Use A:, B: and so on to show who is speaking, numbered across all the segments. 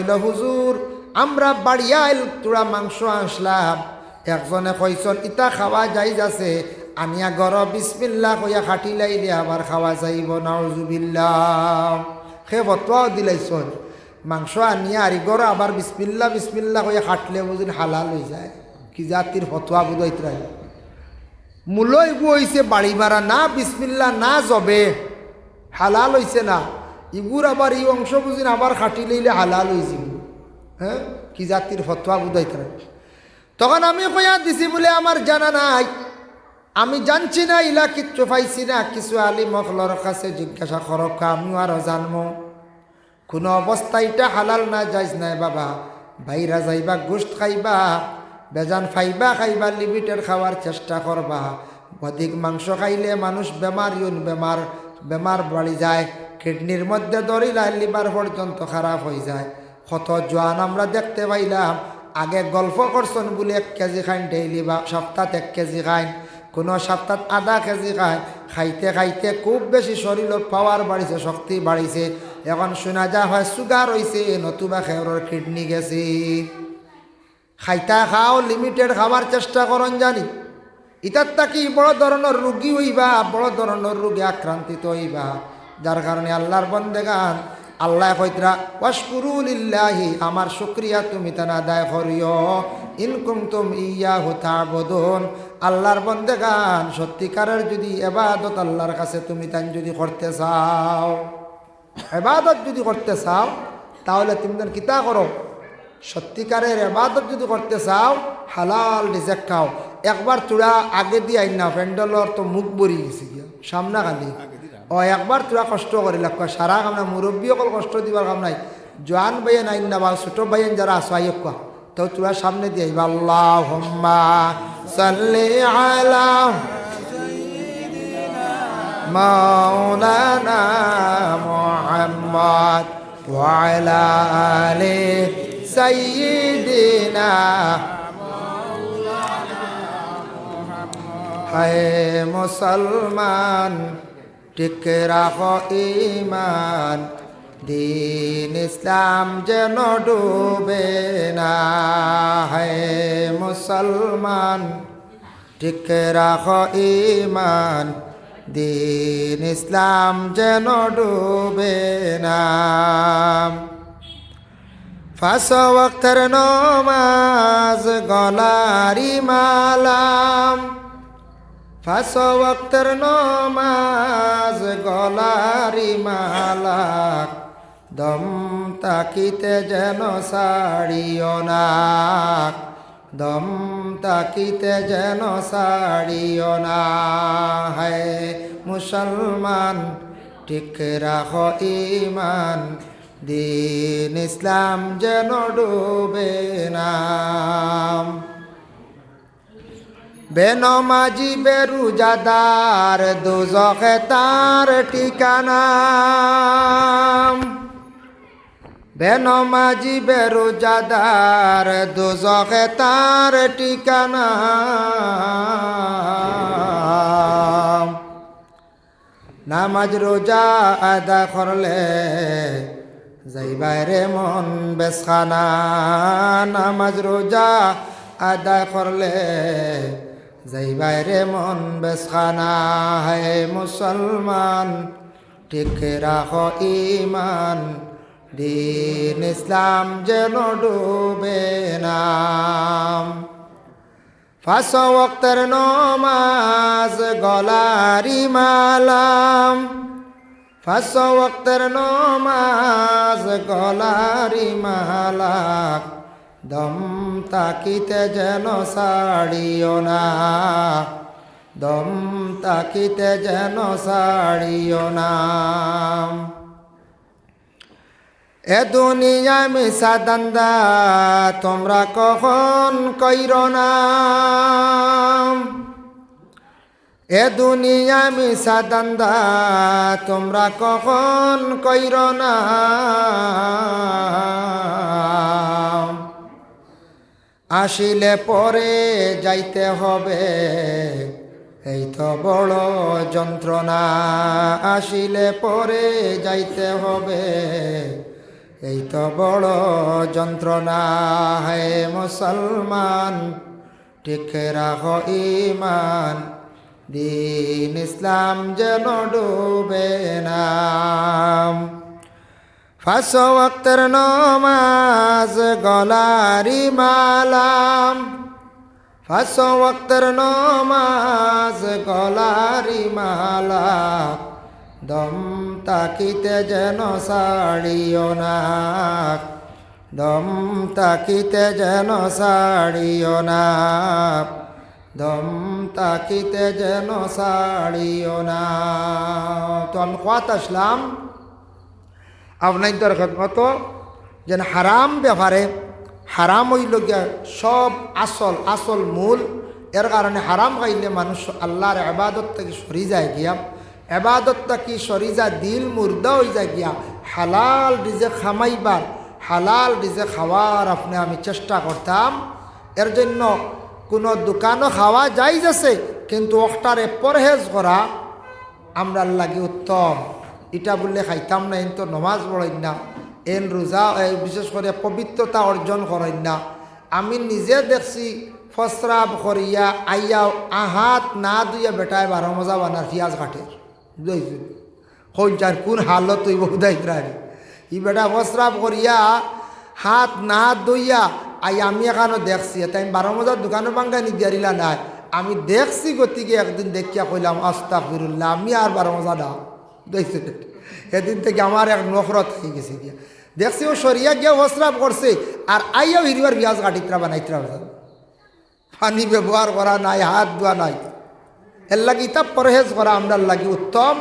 A: কইল হুজুর আমরা বাড়িয়াইল তোরা মাংস আসলাম একজনে কইছন ইতা খাওয়া যাই যাচ্ছে আনিয়া গর বিসমিল্লাহ কইয়া খাটি লাইলে আবার খাওয়া যাইব নাউজুবিল্লাহ সে ফতোয়াও দিলাইছন মাংস আনিয়া আরি গর আবার বিসমিল্লাহ বিসমিল্লাহ কইয়া খাটলে বুঝুন হালাল হয়ে যায় কি জাতির ফতোয়া বুঝাইতরাই মূলই হইছে বাড়ি মারা না বিসমিল্লাহ না জবে হালাল হইছে না ইগুর আবার এই অংশ বুঝিন আবার খাটি লইলে হালাল হয়েছিল হ্যাঁ কি জাতির ফতোয়া বুঝাইতরাই তখন আমি কইয়া দিছি বলে আমার জানা নাই আমি জানছি না ইলা কিচ্ছু পাইছি না কিছু আলী মখলর কাছে জিজ্ঞাসা করক আমিও আরও জানবো কোনো অবস্থা এটা হালাল না যাইজ নাই বাবা বাইরা যাইবা গোস্ত খাইবা বেজান ফাইবা খাইবা লিমিটেড খাওয়ার চেষ্টা করবা অধিক মাংস খাইলে মানুষ বেমার বাড়ি যায় কিডনির মধ্যে ধরিলাই লিভার পর্যন্ত খারাপ হয়ে যায় কত জোয়ান আমরা দেখতে পাইলাম আগে গল্প করছেন বলে 1 কেজি খাইন ডেইলি বা সপ্তাহ 1 কেজি খাইন কোনো সপ্তাহ আধা কেজি খাইতে খাইতে খুব বেশি শরীরের পাওয়ার বাড়িছে শক্তি বাড়িছে এখন শোনা যা হয় সুগার হয়েছে নতুবা খেওরের কিডনি গেছে খাইতা খাও লিমিটেড খাবার চেষ্টা করন জানি ইতার তাকি বড় ধরনের রোগী হইবা বড় ধরনের রোগে আক্রান্তিত হইবা যার কারণে আল্লাহর বন্দেগান আল্লাহ কইতরা ওয়াশকুরু লিল্লাহি আমার শুকরিয়া তুমি তানা আদায় করিও ইন কুনতুম ইয়াহু তা'বুদুন আল্লাহর বন্দেগান সত্যিকারের যদি ইবাদত আল্লাহর কাছে তুমি তান যদি করতে চাও ইবাদত যদি করতে চাও তাহলে তুমি তান কিতা করো সত্যিকারের ইবাদত যদি করতে চাও হালাল রিজিক খাও একবার তোরা আগে দিয়ে আইন না প্যান্ডেলর তো মুখ বরি গেছে গিয়া সামনা খালি একবার তোরা কষ্ট করে লাগা সারা কাম না মুরব্বী অকল কষ্ট দিবার কাম নাই জোয়ান ভাইয়েন আইন না বা ছোট ভাইয়েন যারা আসো আইক তো তোরা সামনে দিয়ে আইবা আল্লাহুম্মা সাল্লি আলা মাওলানা মুহাম্মদ ওয়া আলা আলি সাইয়্যিদিনা হায় মুসলমান ঠিক রাখো ঈমান দিন ইসলাম যেন ডুবে না হায় মুসলমান ঠিক রাখো ঈমান দিন ইসলাম যেন ডুবে না 5 ওয়াক্তের নামাজ গলারি মালাম 5 ওয়াক্তের নামাজ গলারি মালাক দম তাকিতে যেন ছাড়িও না দম তাকিতে যেন ছাড়িও না হায় মুসলমান ঠিক রাখো ঈমান দিন ইসলাম যেন ডুবে না বেনমাজি বেরুজাদার দোজখে তার ঠিকানা বেনমাজি বেরুজাদার দোজখে তার ঠিকানা নামাজ রোজা আদা করলে যাইবারে মন বেসখানা নামাজ রোজা আদা করলে যাইবারে মন বেসখানা হে মুসলমান ঠিক রাখো ঈমান দিন ইসলাম যেন ডুবে না 5 ওয়াক্তের নামাজ গলারি মালাম 5 ওয়াক্তের নামাজ গলারি মালাক দম তাকিতে যেন ছাড়িও না দম তাকিতে যেন ছাড়িও না এ দুনিয়া মিশা দান্দা তোমরা কখন কইর না এ দুনিয়া মিশা দান্দা তোমরা কখন কইর না আসিলে পরে যাইতে হবে এই তো বড় যন্ত্রণা আসিলে পরে যাইতে হবে এই তো বড় যন্ত্রণা। হে মুসলমান ঠিক রাখো ঈমান, দিন ইসলাম যেন ডুবে না। 5 ওয়াক্তের নামাজ গলারি মালাম, 5 ওয়াক্তের নামাজ গলারি মালা, দম তাকিতে যেন ছাড়িও না, দম তাকিতে যেন ছাড়িও না, দম তাকিতে যেন ছাড়িও না। তো আমি কথা আসলাম আপনার খেদমত যেন হারাম ব্যাপারে, হারাম হইল গিয়া সব আসল মূল। এর কারণে হারাম খাইলে মানুষ আল্লাহর ইবাদত থেকে সরি যায় গিয়া, ইবাদত থেকে সরি যায়, দিল মুর্দা হয়ে যায় গিয়া। হালাল রিজেক খামাইবার, হালাল রিজেক খাওয়ার আপনি আমি চেষ্টা করতাম। এর জন্য কোনো দোকানও খাওয়া যাইজ আছে, কিন্তু ওটারে পরহেজ করা আমরা লাগি উত্তম। এটা বললে খাইতাম না, এন তো নমাজ পড়েন না, এন রোজা বিশেষ করে পবিত্রতা অর্জন করেন না। আমি নিজে দেখছি ফসরাব করিয়া আইয়া আহাত না দুইয়া বেটায় 12 মজা বানার পিঁয়াজ কাটের বুঝাইছি কইচার কোন হালত হইব বুঝাইত্রারি। ই বেটা ফসরাব করিয়া হাত না দইয়া আমি এখানো দেখছি, তাই 12 মজার দোকানে বাঙ্গা নিদিয়ারিলা নাই। আমি দেখছি গতিকে একদিন দেখিয়া কইলাম আস্তাগফিরুল্লাহ, আমি আর 12 মজা না দেখছি। এদিন থেকে আমার এক নফরত হয়ে গেছে গিয়া। দেখছি ও সরিয়া গিয়া ফসরাব করছে, আর আইয়াও হিরিবার পিঁয়াজ কাটিত্রা বানাইত্রা, পানি ব্যবহার করা নাই, হাত ধোয়া নাই। এর লাগে ইতা পরহেজ করা আমরা লাগি উত্তম।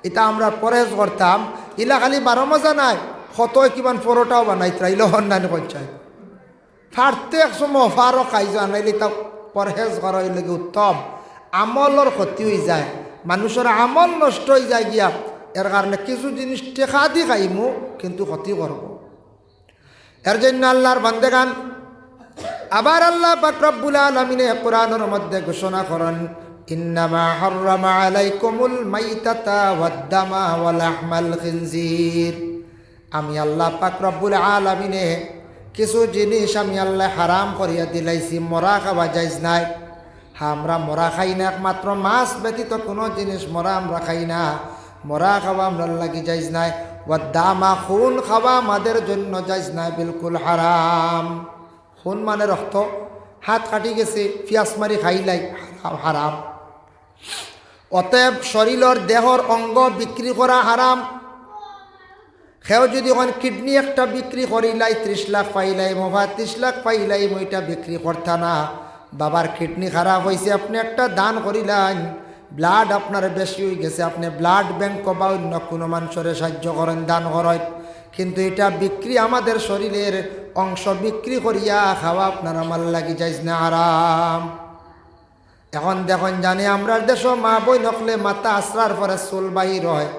A: এটা আমরা পরহেজ করতাম। ইলা খালি 12 মজা নাই, কত কিমান পরোটাও বানাইত্রা, ইলো হন্যান পঞ্চায়েত ফাটতে একসময় অফারও খাই জানাইলে তা পরহেজ করা এই লাগে উত্তম। আমলর ক্ষতি হয়ে যায়, মানুষের আমল নষ্ট হয়ে যায় গিয়া। এর কারণে কিছু জিনিস টেকা দি খাইমু, কিন্তু ক্ষতি করব। এর জন্য আল্লাহর বান্দেগান আবার আল্লাহ পাক রব্বুল আলামিন কোরআনের মধ্যে ঘোষণা করেন, ইন্নামা হাররামা আলাইকুমুল মাইতাতা ওয়াদ-দামা ওয়া লাহমাল খিনজির। আমি আল্লাহ পাক রব্বুল আলামিন কিছু জিনিস আমি আল্লাহ হারাম করিয়া দিলাইছি, মরা খাওয়া যাইজ নাই। আমরা মরা খাই না, একমাত্র মাছ ব্যতীত কোনো জিনিস মরা আমরা খাই না, মরা খাওয়া আমরা লাগি যাইজ নাই। ওয়াদ-দামা খুন খাওয়া আমাদের জন্য যাইজ নাই, বিলকুল হারাম। খুন মানে রক্ত, হাত কাটি গেছে পিয়াস মারি খাইলাই হারাম। অতএব শরীরের দেহর অঙ্গ বিক্রি করা হারাম। সেও যদি ওখানে কিডনি একটা বিক্রি করিলাই 30 লাখ পাইলাই, মোবা 30 লাখ পাইলাই, ওইটা বিক্রি করতা না। বাবার কিডনি খারাপ হয়েছে, আপনি একটা দান করিলেন, ব্লাড আপনার বেশি হয়ে গেছে, আপনি ব্লাড ব্যাংক বা অন্য কোনো মানুষের সাহায্য করেন, দান করেন। কিন্তু এটা বিক্রি, আমাদের শরীরের অংশ বিক্রি করিয়া খাওয়া আপনার আমার লাগি যাইজ না, হারাম। এখন দেখুন জানি আমরা দেশ মা বই নকলে মাথা আসরার পরে চুল বাহির হয়,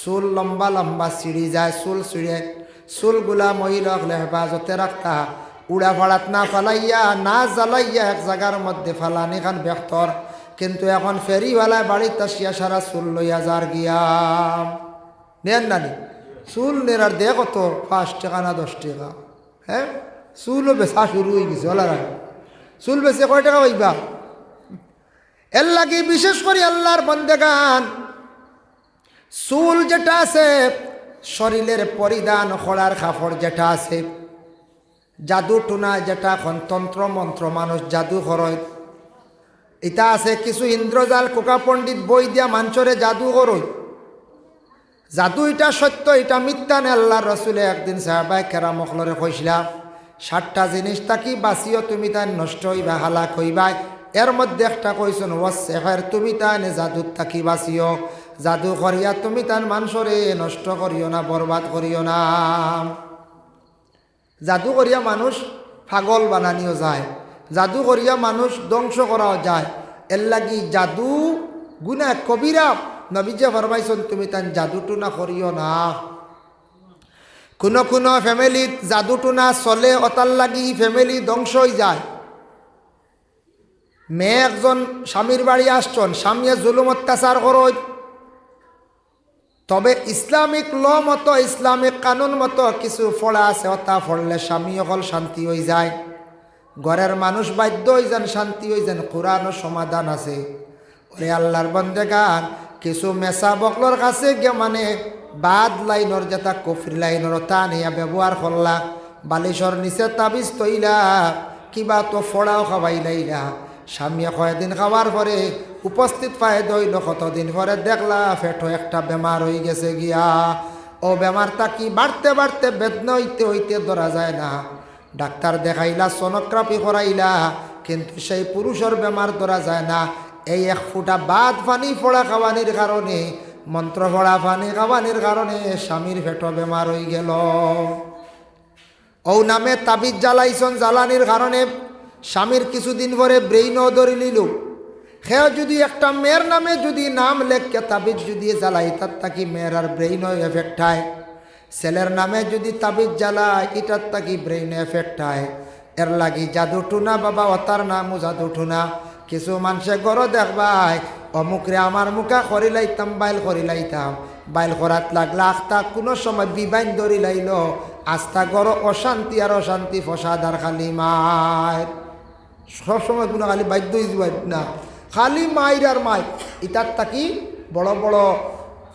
A: চুল লম্বা লম্বা ছিঁড়ি যায়, চুল ছিঁড়ে চুলগুলা মহিলা হলে হেফাজতে রাখতা, উড়া ফাড়াত না ফালাইয়া না জ্বালাইয়া এক জায়গার মধ্যে ফালানি খান বেহতর। কিন্তু এখন ফেরিওয়ালায় বাড়িতে আসিয়া সারা চুল লইয়া যার গিয়া নেন নানি চুল নেরার দে কত 5 টাকা না 10 টাকা। হ্যাঁ, চুলও বেচা শুরু হয়ে গেছে, ওলা চুল বেচে কয় টাকা পাইবা। এর লাগে বিশেষ করে আল্লাহর বন্দেগান চুল যেটা আছে, শরীরের পরিধান করার কাপড় যেটা আছে, জাদু টুনা যেটা এখন তন্ত্র মন্ত্র মানুষ জাদু করয়, এটা আছে কিছু ইন্দ্রজাল কোকা পণ্ডিত বই দিয়া মানুষরে জাদু করয়। জাদু এটা সত্য, এটা মিথ্যা নে। আল্লাহর রসুলে একদিন সাহাবায়ে কেরাম মখলরে কইছিলা 7টা জিনিস তাকি বাঁচিও, তুমি তাই নষ্ট হইবা, হালাক হইবা। এর মধ্যে একটা কইছেন ওয়াসসিহর, তুমি তাই জাদুর তাকি বাঁচিও, জাদু করিয়া তুমি তার মানুষরে নষ্ট করিও না, বরবাদ করিও না। জাদু করিয়া মানুষ পাগল বানানিও যায়, জাদু করিয়া মানুষ ধ্বংস করাও যায়। এর লাগি জাদু গুনাহ কবিরা। নবীজি ফরমাইছেন তুমি তান জাদুটু না করিও না। কোনো কোনো ফ্যামিলিত জাদুটু না চলে, অতার লাগি ফ্যামিলি ধ্বংস হয়ে যায়। মেয়ে একজন স্বামীর বাড়ি আসছেন, স্বামীয়ে জুলুম অত্যাচার করো, তবে ইসলামিক ল মতো ইসলামিক কানুন মতো কিছু ফড়া আছে, অতা ফড়লে স্বামী অকল শান্তি হয়ে যায়, ঘরের মানুষ বাধ্য হয়ে যান, শান্তি হয়ে যান। কোরআনও সমাধান আছে। ওরে আল্লাহর বন্দেগান, কিছু মেসা বকলর কাছে গিয়ে মানে বাদ লাইনর যেটা কফরি লাইনর তা নিয়ে ব্যবহার করলা, বালিশর নিচে তাবিজ তৈলা, কিবা তো ফড়াও খাওয়াইলাইলা। স্বামী কয়েকদিন খাওয়ার পরে উপস্থিত পায় দইল, কতদিন পরে দেখলা ফেটো একটা বেমার হয়ে গেছে গিয়া। ও বেমারটা কি বাড়তে বাড়তে বেদনা হইতে হইতে ধরা যায় না। ডাক্তার দেখাইলা, সোনোগ্রাফি করাইলা, কিন্তু সেই পুরুষের বেমার ধরা যায় না। এই এক ফুটা বাদ পানি ফোড়া খাওয়ানির কারণে, মন্ত্র ফোড়া পানি খাওয়ানির কারণে স্বামীর ফেটো বেমার হয়ে গেল। ও নামে তাবিজ জ্বালাইছন, জ্বালানির কারণে স্বামীর কিছুদিন পরে ব্রেইনও ধরে লিল। সেও যদি একটা মেয়ের নামে যদি নাম লেখকে তাবিজ যদি জ্বালাই, তার তাকি মেয়ের আর ব্রেইনও এফেক্ট হয়। ছেলের নামে যদি তাবিজ জ্বালায়, এটার তাকি ব্রেইনে এফেক্ট হয়। এর লাগি জাদু টুনা বাবা, অতার নামও জাদু টুনা। কিছু মানুষে গড় দেখবাই, অমুকরে আমার মুখা করিলাইতাম, বাইল করিলাইতাম, বাইল করাত লাগলা আখতা কোনো সময় বিবাইন ধরি লাইল। আস্থা গড় অশান্তি আর অশান্তি, ফসাদ আর খালি মায়ের। সবসময় কোনো খালি বাধ্য না, খালি মায়ের আর মায়। ইটার তাকি বড় বড়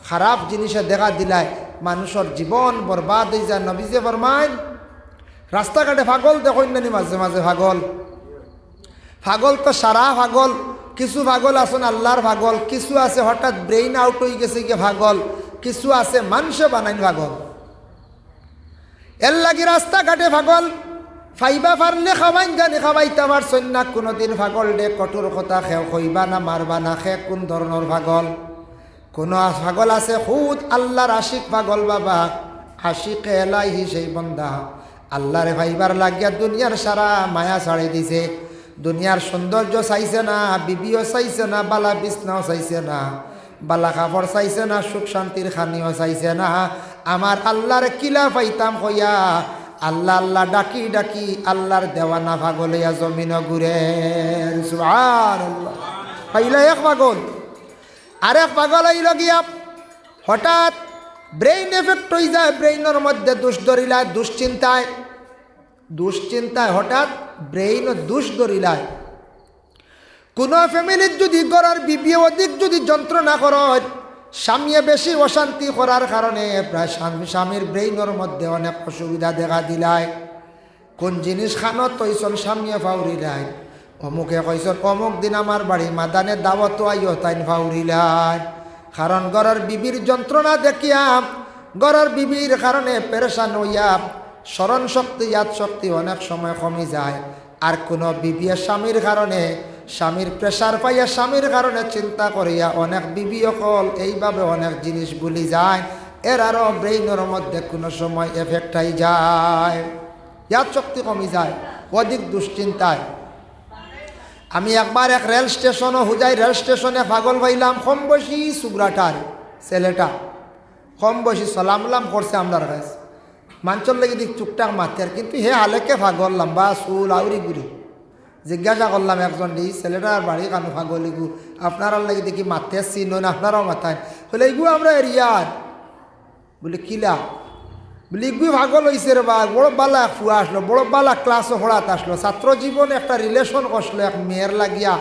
A: খারাপ জিনিসে দেখা দিলাই মানুষের জীবন বরবাদ হয়ে যায়। নবীজে ফরমায়, রাস্তাঘাটে পাগল দেখেন নানি মাঝে মাঝে পাগল। পাগল তো সারা পাগল, কিছু পাগল আছেন আল্লাহর পাগল, কিছু আছে হঠাৎ ব্রেইন আউট হয়ে গেছে গিয়ে পাগল, কিছু আছে মানুষে বানাইন পাগল। এর লাগি রাস্তাঘাটে পাগল ফাইবা পারলে খাওয়াইন জানি, খাওয়াইতে পারছেন না কোনোদিন পাগল দে কঠোর কথা খেও কইবা না, মারবা না। খে কোন ধরনের পাগল? কোন পাগল আছে খুদ আল্লাহর আশিক পাগল বাবা, আশিকে এলাহি সেই বন্দা আল্লাহরে ভাইবার লাগিয়া দুনিয়ার সারা মায়া ছাড়ি দিছে। দুনিয়ার সৌন্দর্য চাইছে না, বিবিও চাইছে না, বালা বিছনাও চাইছে না, বালা কাপড় চাইছে না, সুখ শান্তির খানিও চাইছে না। আমার আল্লাহর কিলা পাইতাম কইয়া আল্লাহ আল্লাহ ডাকি ডাকি আল্লাহর দেওয়ানা পাগলিয়া জমিন ঘুরে। সুবহানাল্লাহ। পাইলা এক পাগল, আরেক পাগল হইল গিয়া হঠাৎ ব্রেইন এফেক্ট হয়ে যায়, ব্রেইনের মধ্যে দোষ ধরিলায়, দুশ্চিন্তায় হঠাৎ ব্রেইন দোষ ধরিলায়। কোনো ফ্যামিলির যদি ঘরের বিবি অধিক যদি যন্ত্রণা করেন, স্বামীয়ে বেশি অশান্তি করার কারণে প্রায় স্বামীর ব্রেইনের মধ্যে অনেক অসুবিধা দেখা দিলায়। কোন জিনিস খানো তৈছন স্বামীয়ে ফাউরিলায়, অমুকে কইছন অমুক দিন আমার বাড়ি মাদানে দাওয়াত আইও তাইন ফাউরিলায়। কারণ ঘরের বিবির যন্ত্রণা দেখিয়া, ঘরের বিবির কারণে পেরেশান হইয়া স্মরণ শক্তি ইয়াদ শক্তি অনেক সময় কমে যায়। আর কোনো বিবি স্বামীর কারণে, স্বামীর প্রেশার পাইয়া স্বামীর কারণে চিন্তা করিয়া অনেক বিবি অকল এইভাবে অনেক জিনিস ভুলি যায়। এর আরও ব্রেইনের মধ্যে কোনো সময় এফেক্ট হয়ে যায়, ইয়াদ শক্তি কমে যায় অধিক দুশ্চিন্তায়। আমি একবার এক রেল স্টেশনও হুজাই রেল স্টেশনে পাগল পাইলাম, কম বয়সী সুগ্রাটার ছেলেটা, কম বয়সী সালাম করছে আমরার কাছে, মাঞ্চল লেগে দিক টুকটাক মাথের, কিন্তু হে হালেকে পাগল লম্বা চুল আউরি গুড়ি। জিজ্ঞাসা করলাম একজন দি ছেলেটার বাড়ি কানো পাগল এগু আপনার লাগে দেখি মাথে চিন আপনারাও মাথায় বলে এগু আমরা এরিয়ার বলে কিলা বলে এগু পাগল হয়েছে রে বা, বড় বালা ফুয়া আসলো, বড় বালা ক্লাসও পড়াত আসলো, ছাত্র জীবনে একটা রিলেশন করলো এক মেয়ের লাগিয়া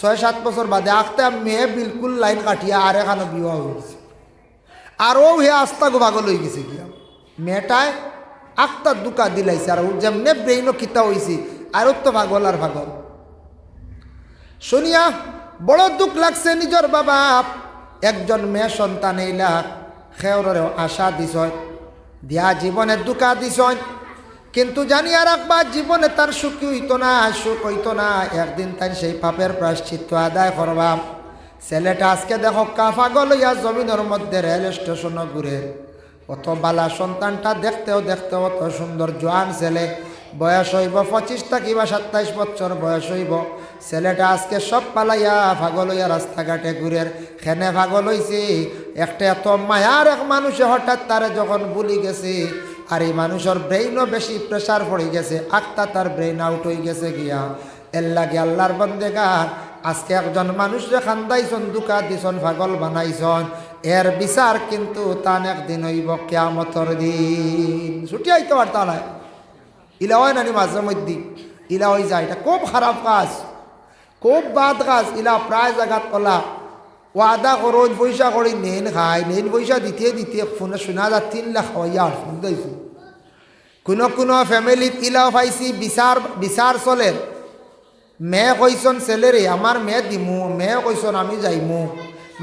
A: 6-7 বছর বাদে আখতে মেয়ে বিলকুল লাইন কাটিয়া আর এখানে বিবাহ হয়েছে। আরও হে আস্তাগো পাগল হয়ে গেছে গিয়া, মেয়েটায় আখতার দুকা দিলাইছে, আর যেমনে ব্রেইনও খিতা হয়েছে আর তো পাগল আর পাগল। শুনিয়া বড় দুঃখ লাগছে নিজের বাবা একজন মেয়ে সন্তান এইলা খেওরের আশা দিছ দিয়া জীবনে দুকা দিছ, কিন্তু জানি আর একবার জীবনে তার সুখ হইত না, সুখ হইত না। একদিন তাই সেই পাপের প্রায়শ্চিত্ত আদায় করবা। ছেলেটা আজকে দেখো পাগল হইয়া জমিনের মধ্যে রেল স্টেশন ঘুরে। অত বালা সন্তানটা দেখতেও দেখতেও অত সুন্দর জোয়ান ছেলে, বয়স হইব 25 কিংবা 27 বছর বয়স হইব। ছেলেটা আজকে সব পালাইয়া পাগল হইয়া রাস্তাঘাটে ঘুরে। খেনে পাগল হইছে একটা এত মায়ার এক মানুষে হঠাৎ তারে যখন ভুলি গেছে, আর এই মানুষের ব্রেইনও বেশি প্রেশার পড়ে গেছে, আত্মা তার ব্রেইন আউট হয়ে গেছে গিয়া। এর লাগে আল্লাহর বন্দেগার আজকে একজন মানুষরে খান্দাইছন, দুকা দিছন, পাগল বানাইছন। এর বিচার কিন্তু তান একদিন হইব কিয়ামতর দিন। ছুটি আইতে পারতা না, ইলা হয় নানি মাঝে মধ্যে ইলা হয়ে যায়। এটা খুব খারাপ কাজ, খুব বাদ কাজ। ইলা প্রায় জায়গাত ওলা ওয়াদা করো পয়সা করি নেন খাই, নেন পয়সা দিতে দিতে ফোনে শোনা যা 3 লাখ হইয়া শুনতেছি। কোনো ফ্যামিলিত ইলাও পাইছি বিচার চলে। মেয়ে কইসন ছেলেরে আমার মেয়ে দিমু, মেয়ে কইসন আমি যাইমু।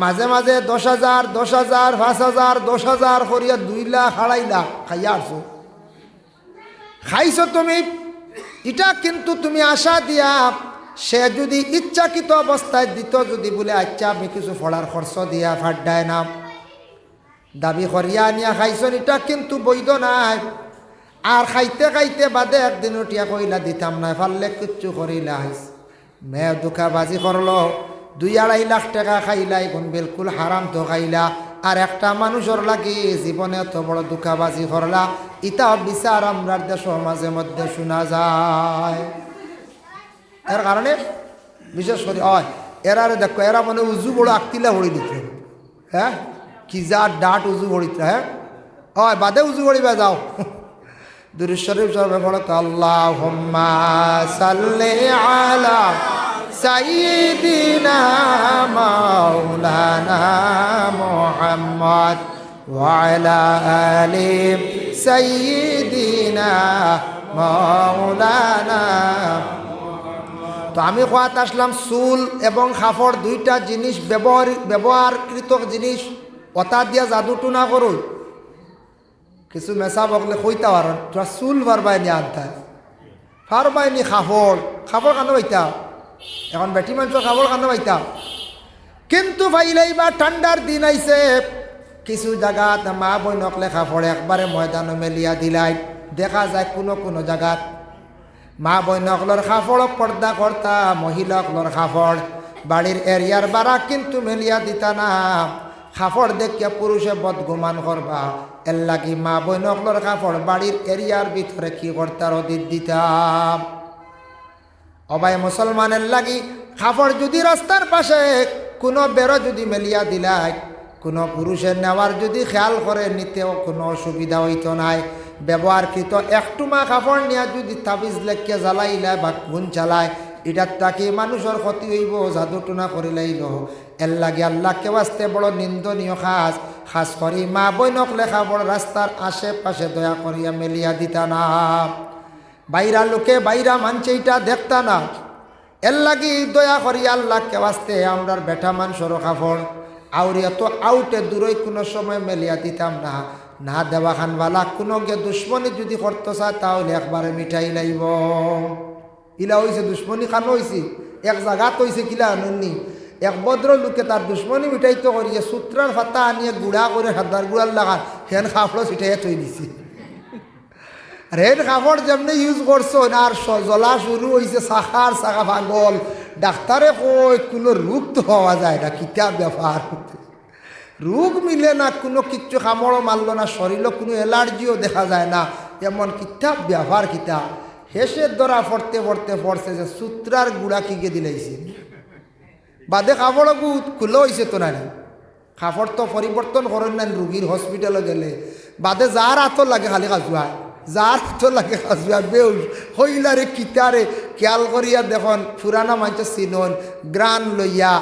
A: মাঝে মাঝে 10,000 10,000 5,000 10,000 করিয়া 2 লাখ 2.5 লাখ খাইয়া আসো। খাইছো তুমি, এটা কিন্তু তুমি আশা দিয়া সে যদি ইচ্ছাকৃত অবস্থায় দিত, যদি বলে আচ্ছা আমি কিছু ফড়ার খরচ দিয়া ফাড্ডায় না দাবি করিয়া নিয়া খাইছন, এটা কিন্তু বৈধ নাই। আর খাইতে খাইতে বাদে একদিন উঠিয়া কইলা দিতাম না, ফাললে কিচ্ছু করিলা। মেয়ে দুঃখাবাজি করলো, 2-2.5 লাখ টাকা খাইলা, এখন বিলকুল হারাম তো খাইলা। আর একটা মানুষের লাগি জীবনে এত বড় দুঃখাবাজি করলা, ইটা বিচার আমরার দেশ মাঝে মধ্যে শোনা যায়। এর কারণে বিশেষ করে এরারে দেখো, এরা মানে উজু বড় আকতিলা ভরি দিত। হ্যাঁ, কি যা ডাট উজু ভরিত। হ্যাঁ বাদে উজু ভরিবা যাও। দুরূদ শরীফ সর্বে পড়ো তো আল্লাহুম্মা সাল্লি আলা সাইয়্যিদিনা মাওলানা মুহাম্মদ ওয়া আলা আলি সাইয়্যিদিনা মাওলানা। তো আমি কোয়াত আসলাম, চুল এবং কাপড় দুইটা জিনিস ব্যবহারকৃত জিনিস, অতা দিয়া জাদুটু না করো। কিছু মেসা বকলে কইতা পার তোরা চুল পারবাইনি আনতা পারবাইনি, কাপড় কানো পাইতা। এখন বেটি মানুষ কাপড় কানো পাইতা, কিন্তু ভাইলাই বা ঠান্ডার দিন আইছে, কিছু জায়গাত মা বই নকলে কাপড় একবারে ময়দানে মেলিয়া দিলাই। দেখা যায় কোনো জায়গাত মা বই নকলর কাপড় পর্দা কর্তা, মহিলাকলর কাপড় বাড়ির এরিয়ার বারা কিন্তু মেলিয়া দিতা না। কাপড় দেখিয়া পুরুষে বদগুমান করবা, এর লাগি মা বই নকলর কাপড় বাড়ির এরিয়ার ভিতরে কি কর্তার অদিত দিতাম। অবাই মুসলমানের লাগি কাপড় যদি রাস্তার পাশে কোনো বেরো যদি মেলিয়া দিলাই, কোনো পুরুষের নেওয়ার যদি খেয়াল করে নিতেও কোনো অসুবিধা হইতো নাই। ব্যবহারকৃত একটুমা কাপড় নিয়ে যদি তাবিজ লেখিয়া জ্বালাইলায় বা গুণ চালায়, এটার তাকে মানুষের ক্ষতি হইব, জাদুটুনা করিলাইল। এর লাগে আল্লাহকে বাঁচতে বড় নিন্দনীয় খাস করি মা বই নকলে কাপড় রাস্তার আশেপাশে দয়া করিয়া মেলিয়া দিতা না। বাইরা লোকে বাইরা মানছে এটা দেখতা না। এর লাগি দয়া করিয়া আল্লাহকে বাঁচতে আমরার বেটা মানুষের কাপড় আউরিয়া তো আউটে দূরই কোনো সময় মেলিয়া দিতাম না। না দেওয়া খানবালা কোনো গিয়ে দুশ্মনী যদি করতে চায় তাহলে একবারে মিঠাই লাইব। ইলা হয়েছে দুশ্মনী খানো হয়েছে, এক জায়গাত হয়েছে কিলা আনন্দি। এক ভদ্র লোকে তার দুশ্মনী মিঠাইতে করিয়ে সূত্রার ফাতা আনিয়ে গুড়া করে হাতার গুড়ার লাগান হেন কাপড় ছিটাইয়া থই দিছে। আর হেন কাপড় যেমনি ইউজ করছো আর জ্বলা শুরু হয়েছে, চাকা পাগল। ডাক্তারে কই কোনো রোগ তো হওয়া যায় না, কিতা ব্যাপার রোগ মিলে না, কোনো কিচ্ছু কামড়ও মারল না, শরীরও কোনো অ্যালার্জিও দেখা যায় না, এমন কিতা ব্যাপার কিতা। হেসের দ্বারা পড়ছে যে সূত্রার গুড়া কিকে দিলাইছে। বাদে কাপড় খুলে হয়েছে তো নানি, কাপড় তো পরিবর্তন করেন না রুগীর হসপিটালে গেলে। বাদে যার আতর লাগে খালি কাজুয়া, যার আতর লাগে কাজুয়া বেউস হইলারে কিতারে খেয়াল করিয়া দেখুন। পুরানা মানুষ চিনন গ্রান লইয়া